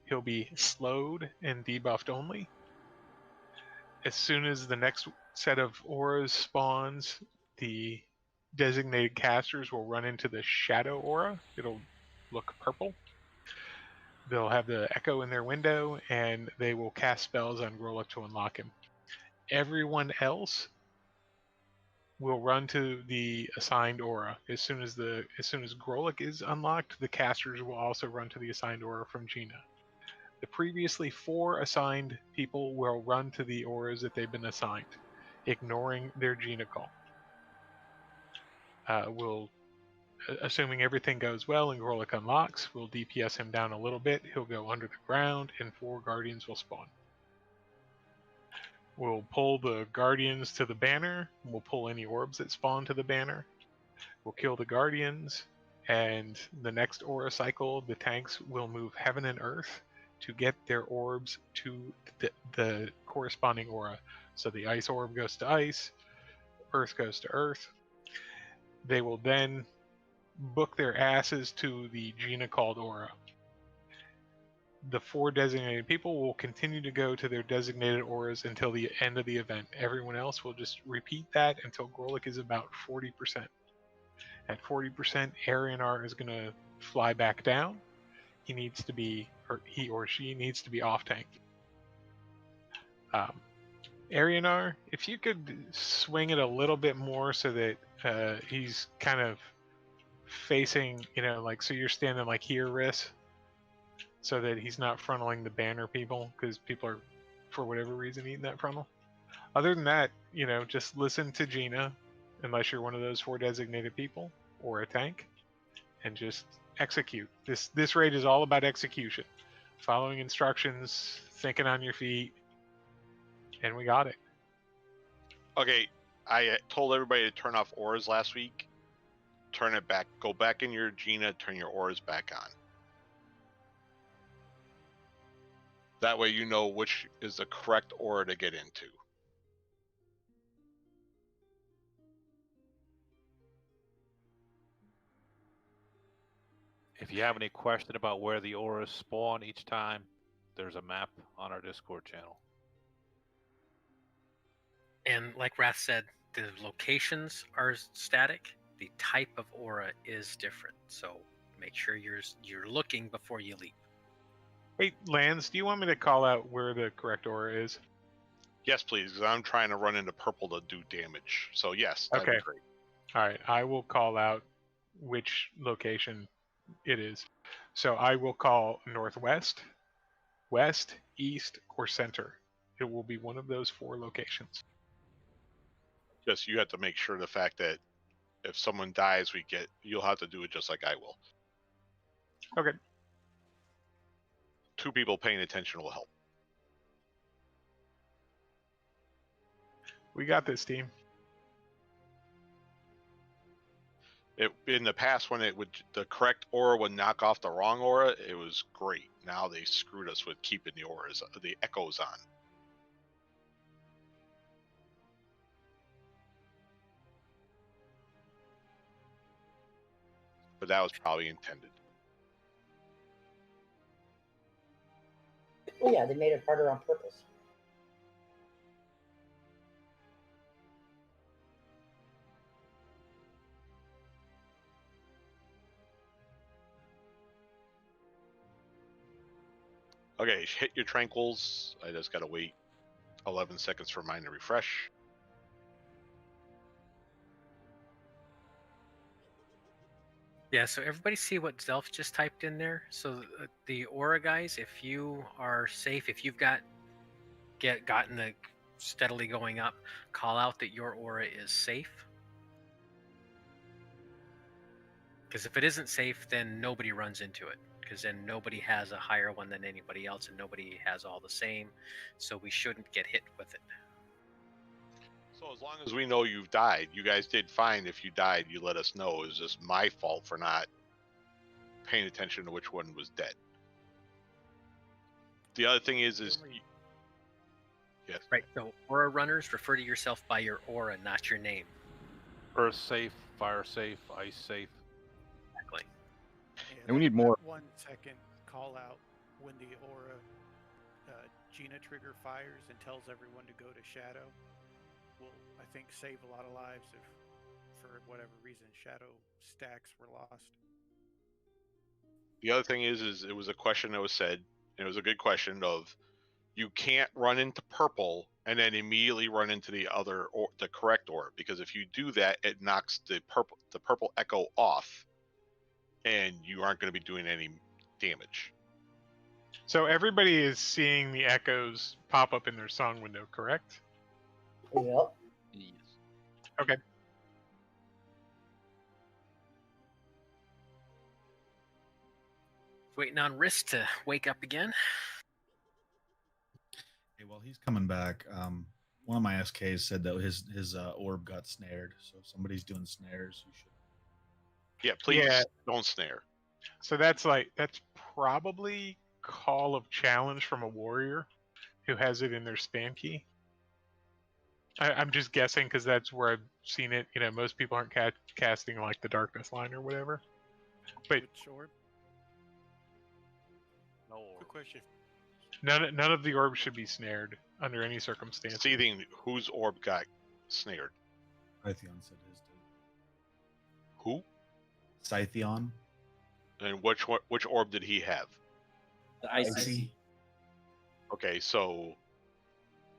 He'll be slowed and debuffed only. As soon as the next set of auras spawns, the designated casters will run into the shadow aura. It'll look purple. They'll have the echo in their window, and they will cast spells on Grolic to unlock him. Everyone else will run to the assigned aura. As soon as Grolic is unlocked, the casters will also run to the assigned aura from Gina. The previously 4 assigned people will run to the auras that they've been assigned, ignoring their Gina call. Assuming everything goes well and Gorlick unlocks, we'll DPS him down a little bit. He'll go under the ground, and 4 guardians will spawn. We'll pull the guardians to the banner. We'll pull any orbs that spawn to the banner. We'll kill the guardians, and the next aura cycle, the tanks will move heaven and earth to get their orbs to the corresponding aura. So the ice orb goes to ice, earth goes to earth. They will then book their asses to the Gina called aura. The 4 designated people will continue to go to their designated auras until the end of the event. Everyone else will just repeat that until Gorlick is about 40%. At 40%, Arianar is going to fly back down. He or she needs to be off tank. Arianar, if you could swing it a little bit more so that he's kind of facing, so you're standing like here, Riss, so that he's not frontaling the banner people, because people are, for whatever reason, eating that frontal. Other than that, just listen to Gina, unless you're one of those 4 designated people, or a tank, and just execute. This raid is all about execution. Following instructions, thinking on your feet, and we got it. Okay, I told everybody to turn off auras last week. Turn it back. Go back in your Gina, turn your auras back on. That way you know which is the correct aura to get into. If you have any question about where the auras spawn each time, there's a map on our Discord channel. And like Wrath said, the locations are static. The type of aura is different. So make sure you're looking before you leave. Hey, Lance, do you want me to call out where the correct aura is? Yes, please, because I'm trying to run into purple to do damage. So yes, that'd Okay. be great. All right, I will call out which location it is. So I will call northwest, west, east, or center. It will be one of those 4 locations. Just you have to make sure the fact that if someone dies, you'll have to do it just like I will. Okay. 2 people paying attention will help. We got this, team. In the past, when the correct aura would knock off the wrong aura, it was great. Now they screwed us with keeping the echoes on. But that was probably intended. Well, yeah, they made it harder on purpose. Okay, hit your tranquils. I just gotta wait 11 seconds for mine to refresh. Yeah, so everybody see what Zelf just typed in there? So the aura guys, if you are safe, if you've gotten the steadily going up, call out that your aura is safe. Because if it isn't safe, then nobody runs into it. Because then nobody has a higher one than anybody else, and nobody has all the same. So we shouldn't get hit with it. So as long as we know you've died, you guys did fine. If you died, you let us know. It was just my fault for not paying attention to which one was dead. The other thing is yes. Right. So aura runners, refer to yourself by your aura, not your name. Earth safe, fire safe, ice safe. Exactly. And we need more. 1 second call out when the aura Gina trigger fires and tells everyone to go to shadow. Will, I think, save a lot of lives if, for whatever reason, shadow stacks were lost. The other thing is it was a question that was said, and it was a good question of, you can't run into purple and then immediately run into the correct orb, because if you do that, it knocks the purple echo off, and you aren't going to be doing any damage. So everybody is seeing the echoes pop up in their song window, correct? Yep. Yes. Okay. Waiting on Risk to wake up again. Hey, while he's coming back, one of my SKs said that his orb got snared. So if somebody's doing snares, you should. Yeah, please Yeah. don't snare. So that's probably Call of Challenge from a warrior who has it in their spam key. I'm just guessing because that's where I've seen it. You know, most people aren't casting like the Darkness line or whatever. But Which orb? No orb. Quick question. none of the orbs should be snared under any circumstance. Seething, whose orb got snared? Scythion said his did. Who? Scythion. And which orb did he have? The icy. Okay, so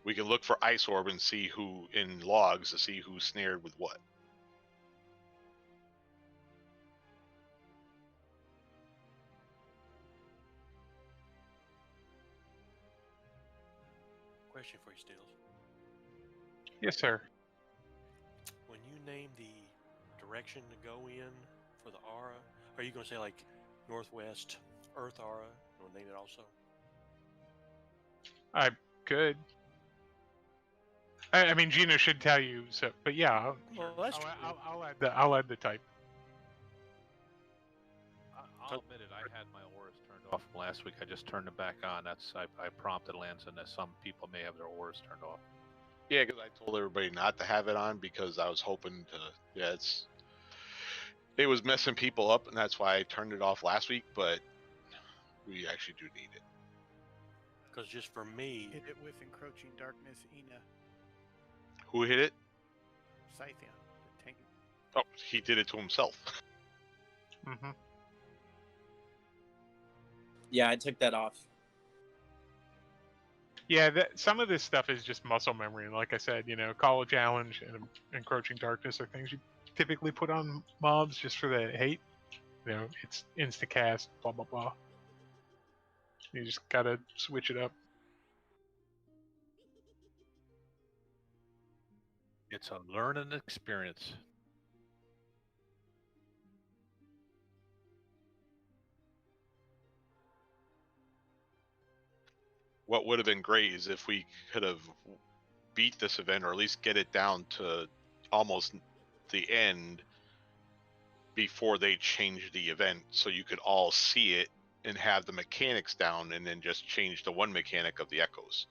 we can look for Ice Orb and see who in logs to see who's snared with what. Question for you, Stills. Yes, sir. When you name the direction to go in for the aura, are you going to say like northwest Earth aura? You want to name it also? I could. I mean, Gina should tell you. So, but yeah, Well, that's true. I'll add the type. I'll admit it. I had my auras turned off from last week. I just turned them back on. I prompted Lanson that some people may have their auras turned off. Yeah, because I told everybody not to have it on because I was hoping to. Yeah, it was messing people up, and that's why I turned it off last week. But we actually do need it. Because just for me, Hit it with Encroaching Darkness, Ina. Who hit it? Scythion. The tank. Oh, he did it to himself. Mm-hmm. Yeah, I took that off. Yeah, some of this stuff is just muscle memory. And like I said, you know, Call of Challenge and Encroaching Darkness are things you typically put on mobs just for the hate. You know, it's insta cast, blah blah blah. You just gotta switch it up. It's a learning experience. What would have been great is if we could have beat this event, or at least get it down to almost the end before they change the event, so you could all see it and have the mechanics down, and then just change the one mechanic of the echoes.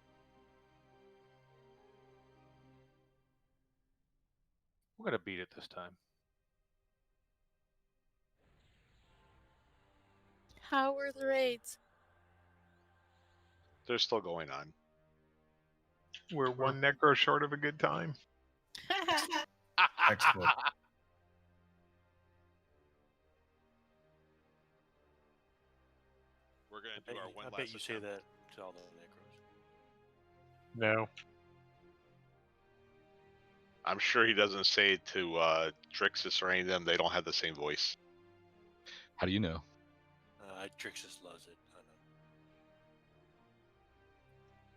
We're gonna beat it this time. How were the raids? They're still going on. We're one necro short of a good time. Textbook. We're gonna do our one I last bet you say attempt. that to all the necros. No. I'm sure he doesn't say it to Drixus or any of them. They don't have the same voice. How do you know? Trixus loves it.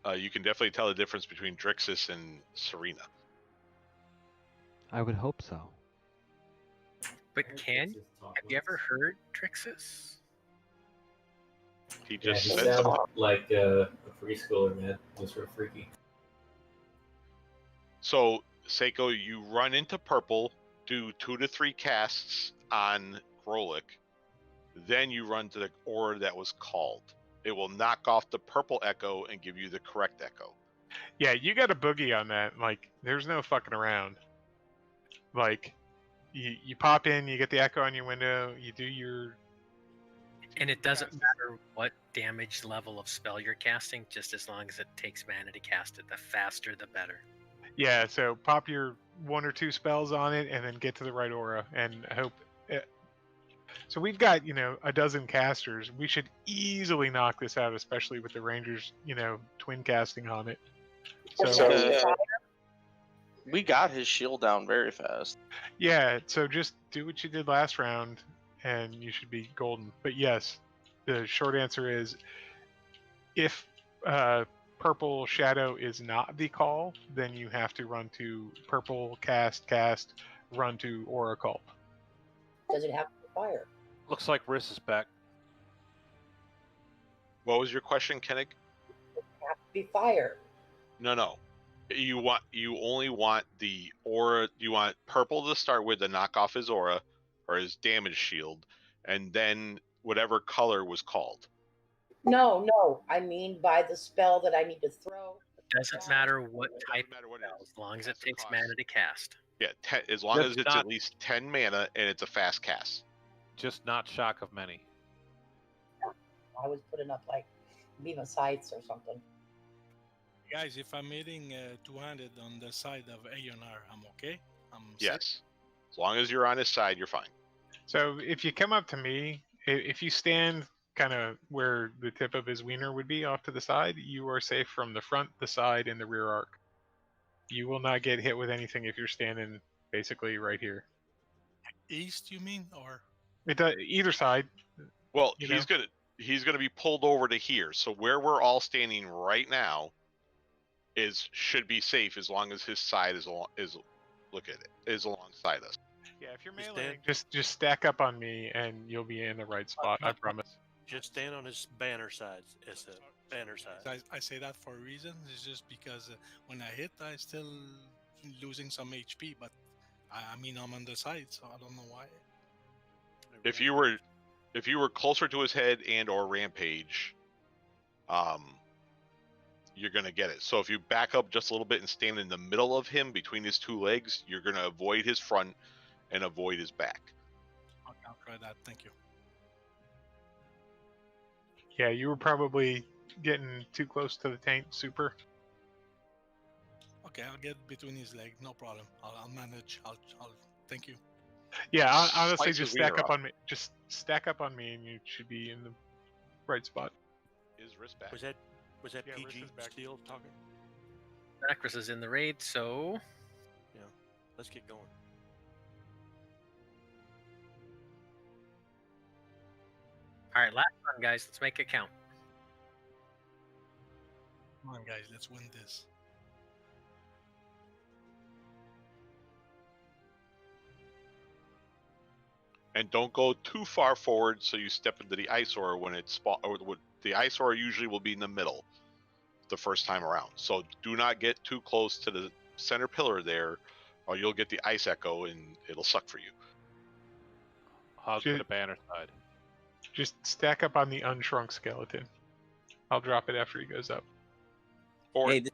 I know. You can definitely tell the difference between Drixus and Serena. I would hope so. But have you ever heard Trixus? He Yeah, just he said sounded like a preschooler, man. Just sort of freaky. So, Seiko, you run into purple, do 2 to 3 casts on Grolik, then you run to the aura that was called. It will knock off the purple echo and give you the correct echo. Yeah, you got a boogie on that. Like, there's no fucking around. Like, you pop in, you get the echo on your window, you do your... And it doesn't matter what damage level of spell you're casting, just as long as it takes mana to cast it. The faster, the better. Yeah, so pop your 1 or 2 spells on it, and then get to the right aura, and hope... So we've got, you know, a dozen casters. We should easily knock this out, especially with the Rangers, you know, twin casting on it. So, we got his shield down very fast. yeah, so just do what you did last round, and you should be golden. But yes, the short answer is If purple shadow is not the call, then you have to run to purple cast, run to aura cult. Does it have to be fire? Looks like Riss is back. What was your question, Kennig? Have to be fire. No. You only want the aura. You want purple to start with to knock off his aura or his damage shield, and then whatever color was called. No. I mean by the spell that I need to throw. Doesn't matter what type of spell, as long as it takes mana to cast. Yeah, as long Just as it's not- at least 10 mana and it's a fast cast. Just not Shock of Many. I was putting up like Viva Sights or something. Guys, if I'm hitting 200 on the side of Aeonar, I'm okay? I'm safe? Yes. As long as you're on his side, you're fine. So if you come up to me, if you stand kind of where the tip of his wiener would be off to the side, you are safe from the front, the side, and the rear arc. You will not get hit with anything if you're standing basically right here. East, you mean? Or It does, either side. Well, You he's gonna be pulled over to here. So where we're all standing right now should be safe as long as his side is alongside us. Yeah, if you're melee, just stack up on me and you'll be in the right spot. I promise. Just stand on his banner side. It's a banner side. I say that for a reason. It's just because when I hit, I still losing some HP, but I mean I'm on the side, so I don't know why. If you were closer to his head and or rampage, you're gonna get it. So if you back up just a little bit and stand in the middle of him between his two legs, you're gonna avoid his front and avoid his back. Okay, I'll try that. Thank you. Yeah, you were probably getting too close to the taint super. Okay, I'll get between his legs. No problem. I'll manage. I'll thank you. Yeah, honestly, Slice just his stack wiener up off. on me. Just stack up on me, and you should be in the right spot. His wrist back. Was that Yeah, PG Riss is back. still talking? Acris is in the raid, so Yeah. Let's get going. all right, last one, guys. Let's make it count. Come on, guys, let's win this. And don't go too far forward so you step into the ice aura when it's the ice aura usually will be in the middle the first time around. So do not get too close to the center pillar there, or you'll get the ice echo and it'll suck for you. I'll get a banner side. Just stack up on the unshrunk skeleton. I'll drop it after he goes up. Hey,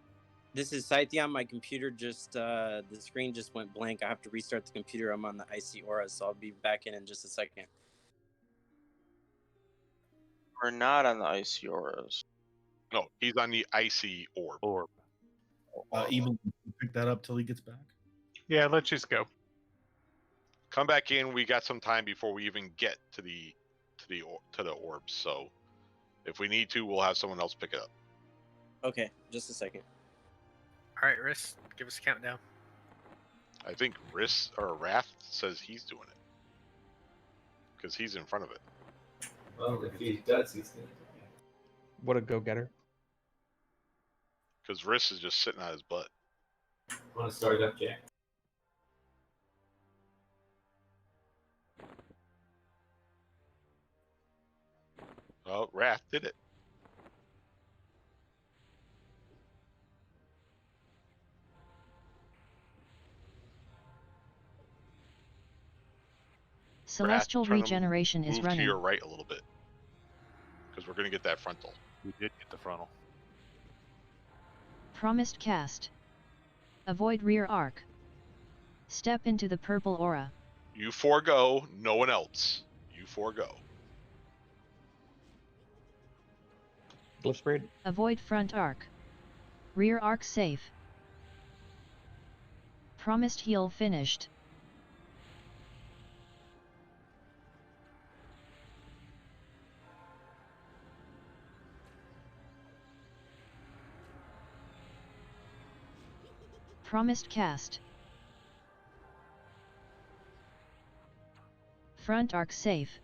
this is Scythian. My computer just, the screen just went blank. I have to restart the computer. I'm on the IC Aura, so I'll be back in just a second. We're not on the icy auras. No, he's on the icy orb. Even pick that up till he gets back. Yeah, let's just go. Come back in. We got some time before we even get to the orbs. So if we need to, we'll have someone else pick it up. Okay, just a second. All right, Riss, give us a countdown. I think Riss or Wrath says he's doing it because he's in front of it. Well, if he does, he's gonna. What a go-getter. Because Riss is just sitting on his butt. Want to start up, Jack? Oh, Wrath did it. Celestial Wrath, try to regeneration is move running. to your right a little bit because we're going to get that frontal. We did get the frontal. Promised cast. Avoid rear arc. Step into the purple aura. You forego, no one else. You forego. Glyph spread. Avoid front arc. Rear arc safe. Promised heal finished. Promised cast. Front arc safe.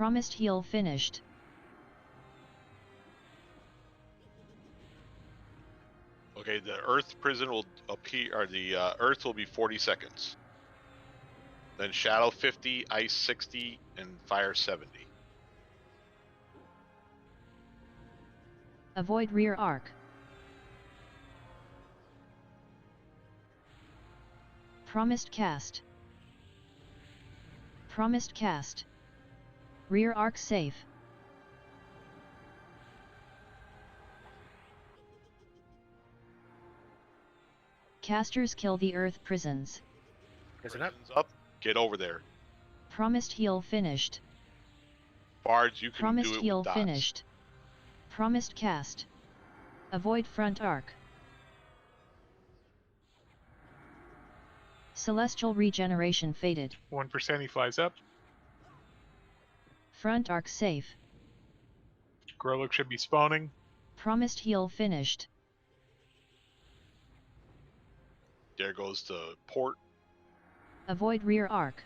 Promised heal finished. Okay, the Earth prison will appear, or the Earth will be 40 seconds. Then Shadow 50, Ice 60, and Fire 70. Avoid rear arc. Promised cast. Promised cast. Rear arc safe. Casters kill the earth prisons. Is it up? Prison's up. Get over there. Promised heal finished. Bards, you can Promised do it heal with dots. finished. Promised cast. Avoid front arc. Celestial regeneration faded. 1% he flies up. Front arc safe. Growlook should be spawning. Promised heal finished. There goes the port. Avoid rear arc.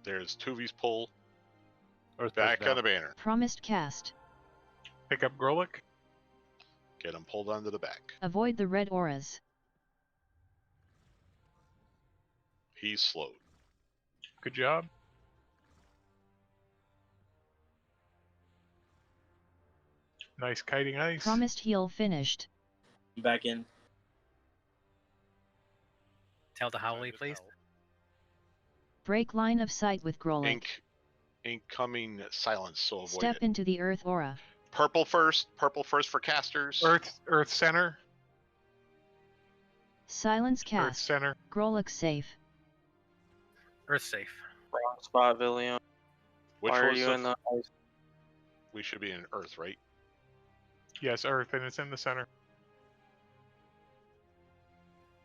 There's Tuvi's pull. Earth Back prison on the banner. Promised cast. Pick up Growlook. Get him pulled onto the back. Avoid the red auras. He's slowed. Good job. Nice kiting ice. Promised heal finished. Back in. Tell the Howley, please. Break line of sight with Growlick. Incoming silence, so avoid Step it. into the earth aura. Purple first for casters. Earth center. Silence cast. Earth center. Growlick safe. Earth safe. Wrong spot, Villiam. Which Why are was you the in the ice? We should be in Earth, right? Yes, Earth, and it's in the center.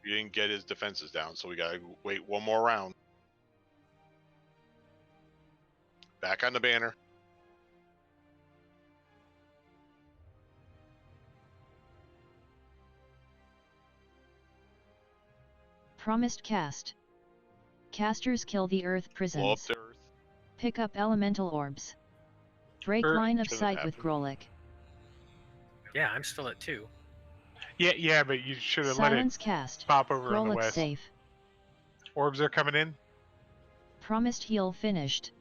We didn't get his defenses down, so we gotta wait one more round. Back on the banner. Promised cast. Casters kill the earth prisons. Blow up the Earth. Pick up elemental orbs. Break line of sight with Growlick. Yeah, I'm still at 2. Yeah, but you should have let it Silence cast. pop over on the Growlick west. safe. Orbs are coming in. Promised heal finished.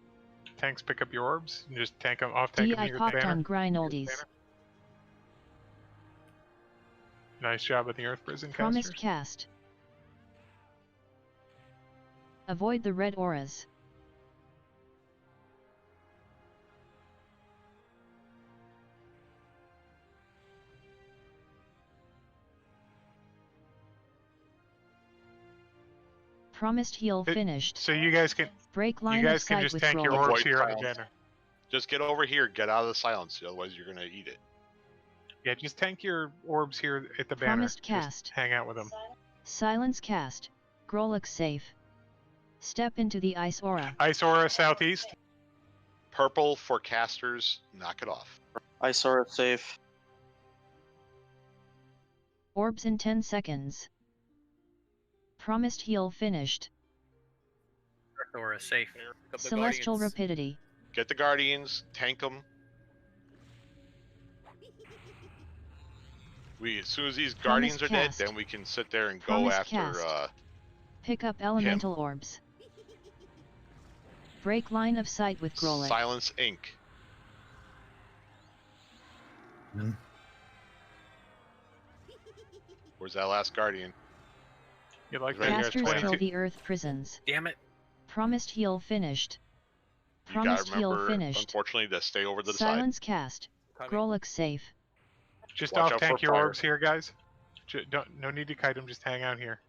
Tanks pick up your orbs and just tank them off. Tank them DI near the popped banner. on Grinoldies. Nice job at the Earth Prison Promised casters. cast. Avoid the red auras. Promised heal finished. So you guys can Break line you of guys can sight just with tank your Growlick. orbs here on the Silence. banner. Just get over here. Get out of the silence. Otherwise, you're gonna eat it. Yeah, just tank your orbs here at the banner. Promised Just cast. hang out with them. Silence cast. Growlick safe. Step into the ice aura. Ice aura southeast. Purple for casters. Knock it off. Isora safe. Orbs in 10 seconds. Promised heal finished. Earth aura safe. Celestial rapidity. Get the Guardians. Tank them. As soon as these Guardians Promised are dead, cast. then we can sit there and go Promised after. cast. Pick up elemental orbs. Break line of sight with Growlick. Silence Inc. Where's that last Guardian? You like Right here at Casters 22. kill the earth prisons. Damn it. Promised heal finished. You gotta Promised heal remember, finished. unfortunately, to stay over to the Silence cast. Growlick safe. Just Watch off out tank for your fire. orbs here, guys. No need to kite them. Just hang out here.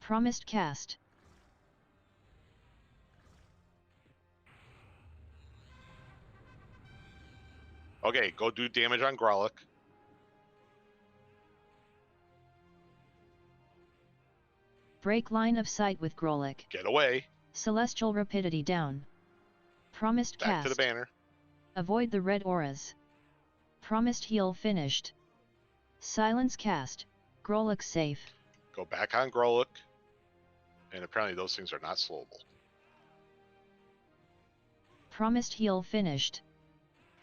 Promised cast. side. Okay, go do damage on Growlick. Break line of sight with Growlick. Get away. Celestial rapidity down. Promised Back cast. to the banner. Avoid the red auras. Promised heal finished. Silence cast. Grolix safe. Go back on Grolic. And apparently those things are not slowable. Promised heal finished.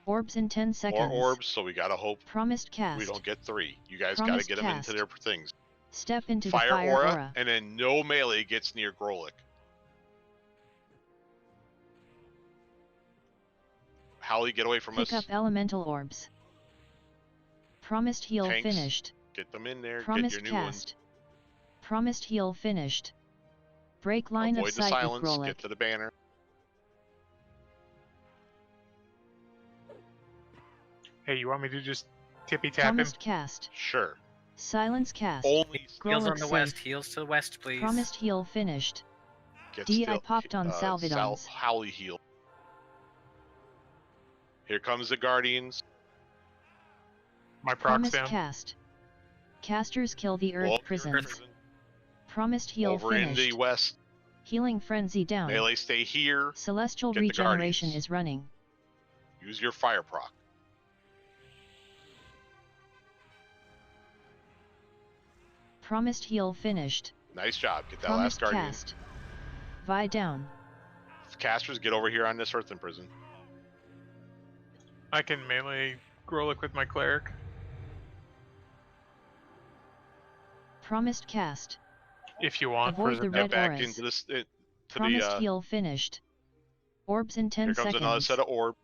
Orbs in 10 seconds. More orbs, so we gotta hope Promised cast. we don't get 3. You guys gotta Promised get them into cast. their things. Step into Fire the fire aura. and then no melee gets near Grolic. Howley, get away from Pick us. up elemental orbs. Promised heal Tanks, finished. get them in there. Promised get your new cast. Promised heal finished. Break line ones. Avoid of the sight silence. with Grolic. Get to the banner. Hey, you want me to just tippy tap him? Promised cast. Sure. Silence cast. Only Heals on Grolic the west. safe. Heals to the west, please. Promised heal finished. Get DI still. popped on Salvidons. Howley heal. Here comes the Guardians. My procs Promised down. cast. Casters kill the earth Well, prisons. Promised heal Over finished. in the west. Healing frenzy down. Melee stay here. Celestial Get the regeneration Guardians. is running. Use your fire proc. Promised heal finished. Nice job. Get that Promised last Guardian. cast. Vi down. Casters, get over here on this Earthen Prison. I can melee Grolic with my cleric. Promised cast. If you want. Avoid the red back auras. into this. To Promised the. heal finished. Orbs in 10 Here comes seconds. another set of orb.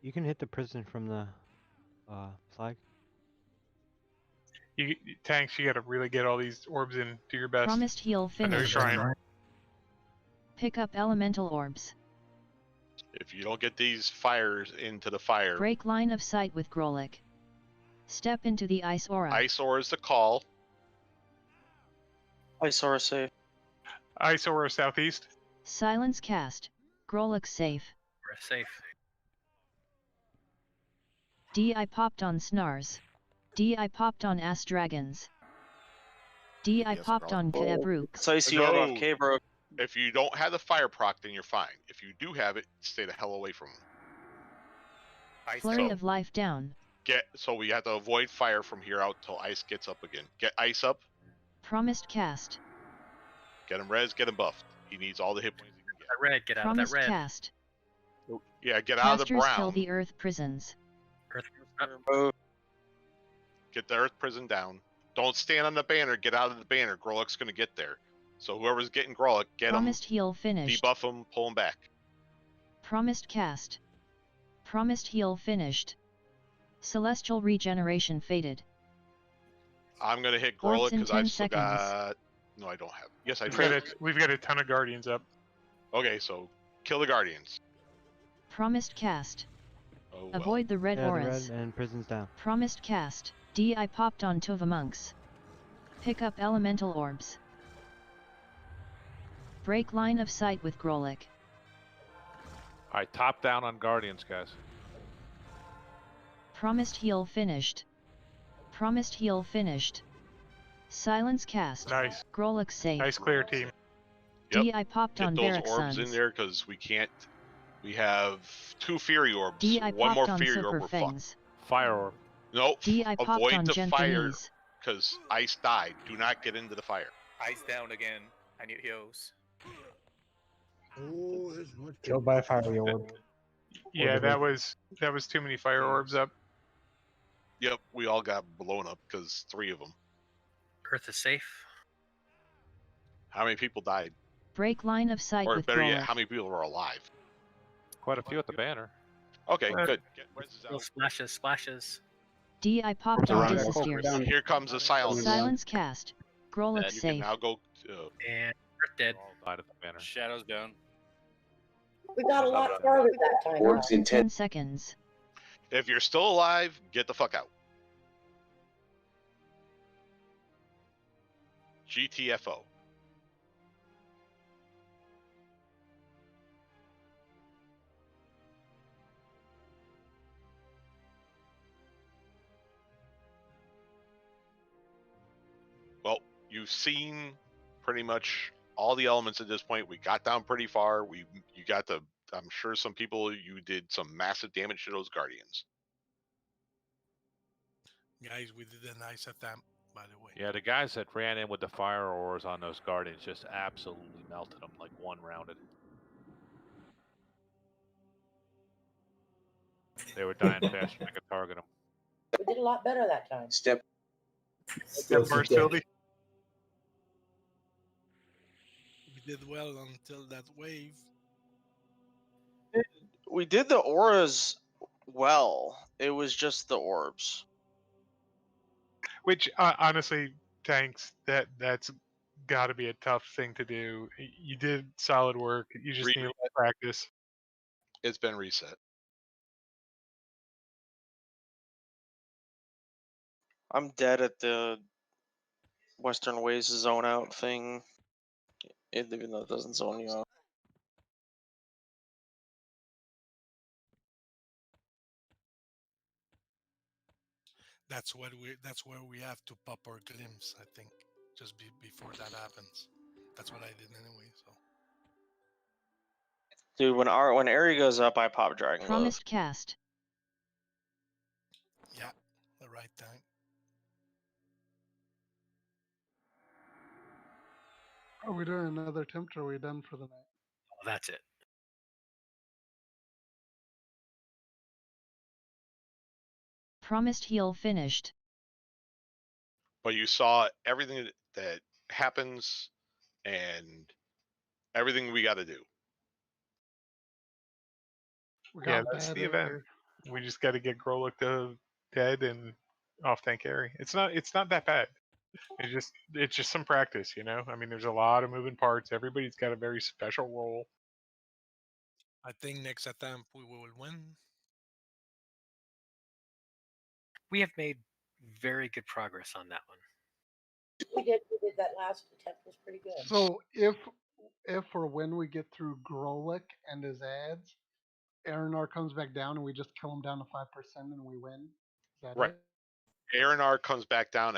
You can hit the prison from the flag. Tanks, you gotta really get all these orbs in. Do your best. Promised heal I know you're finished. trying. Pick up elemental orbs. If you don't get these fires into the fire, Break line of sight with Grolic. Step into the ice aura. Ice Aura is the call. Ice Aura safe. Ice Aura southeast. Silence cast. Grolic safe. We're safe. DI popped on Snars. DI popped on Ass Dragons. DI popped on Kabrooks. It's Icy Orb off K-Bro. If you don't have the fire proc, then you're fine. If you do have it, stay the hell away from them. Flurry of life down. So we have to avoid fire from here out till ice gets up again. Get ice up. Promised cast. Get him res. Get him buffed. He needs all the hit points he can get. That red. Get out Promised of that red. cast. Yeah, get out of the Casters kill brown. the earth prisons. Get the earth prison down. Don't stand on the banner. Get out of the banner. Grolic's gonna get there. So whoever's getting Grolic, get him. Promised heal finished. Debuff him. Pull him back. Promised cast. Promised heal finished. Celestial regeneration faded. I'm gonna hit Orbs Grolic in because 10 I've still seconds. got. No, I don't have. Yes, I do. We've got a ton of Guardians up. Okay, so kill the Guardians. Promised cast. Oh, well. Avoid the red Yeah, the auras. red and prison's down. Promised cast. DI popped on Tova monks. Pick up elemental orbs. Break line of sight with Grolic. Alright, top down on Guardians, guys. Promised heal finished. Promised heal finished. Silence cast. Nice. Grolic safe. Nice clear team. Yep. DI popped Get on those Barrack orbs Sons. in there because we can't. We have 2 Fury Orbs. DI One popped more on Fury Super Orb, we're fucked. Fangs. Fire Orb. Nope. DI popped Avoid on the fire Genthinese. because ice died. Do not get into the fire. Ice down again. I need heals. Oh, there's much. Killed by a fiery orb. Yeah, that was too many fire orbs up. Yep, we all got blown up because 3 of them. Earth is safe. How many people died? Break line of sight Or with better yet, Grolic. how many people are alive? Quite a few at the banner. Okay, good. Get res Little out. splashes, splashes. DI popped on Alright. Disappears. Here comes the silence. Silence cast. Grolic You can safe. now go. And Earth dead. All died at the banner. Shadows down. We got a lot farther that time. Orbs in 10 seconds. If you're still alive, get the fuck out. GTFO. Well, you've seen pretty much all the elements at this point. We got down pretty far. You got the. I'm sure some people you did some massive damage to those Guardians. Guys, we did a nice attempt, by the way. Yeah, the guys that ran in with the fire ores on those guardians just absolutely melted them like one rounded. They were dying faster than I could target them. We did a lot better that time. Step. versatility. We did well until that wave. We did the auras well. It was just the orbs. Which honestly, tanks, that's got to be a tough thing to do. You did solid work. You just need a lot of practice. It's been reset. I'm dead at the Western Ways zone out thing, even though it doesn't zone you out. That's where we have to pop our glimpse, I think, just before that happens. That's what I did anyway. So. Dude, when area goes up, I pop Dragon Glove. Promised cast. Yeah, the right time. Are we doing another attempt or are we done for the night? Oh, that's it. Promised heal finished. But you saw everything that happens and everything we got to do. We Yeah, got that's bad the event. earlier. We just got to get Grolic to dead and off tank carry. It's not that bad. It's just some practice, you know. I mean, there's a lot of moving parts. Everybody's got a very special role. I think next attempt we will win. We have made very good progress on that one. We did that last attempt was pretty good. So if or when we get through Grolic and his ads, Arinar comes back down and we just kill him down to 5% and we win. Is that Right. it? Arinar comes back down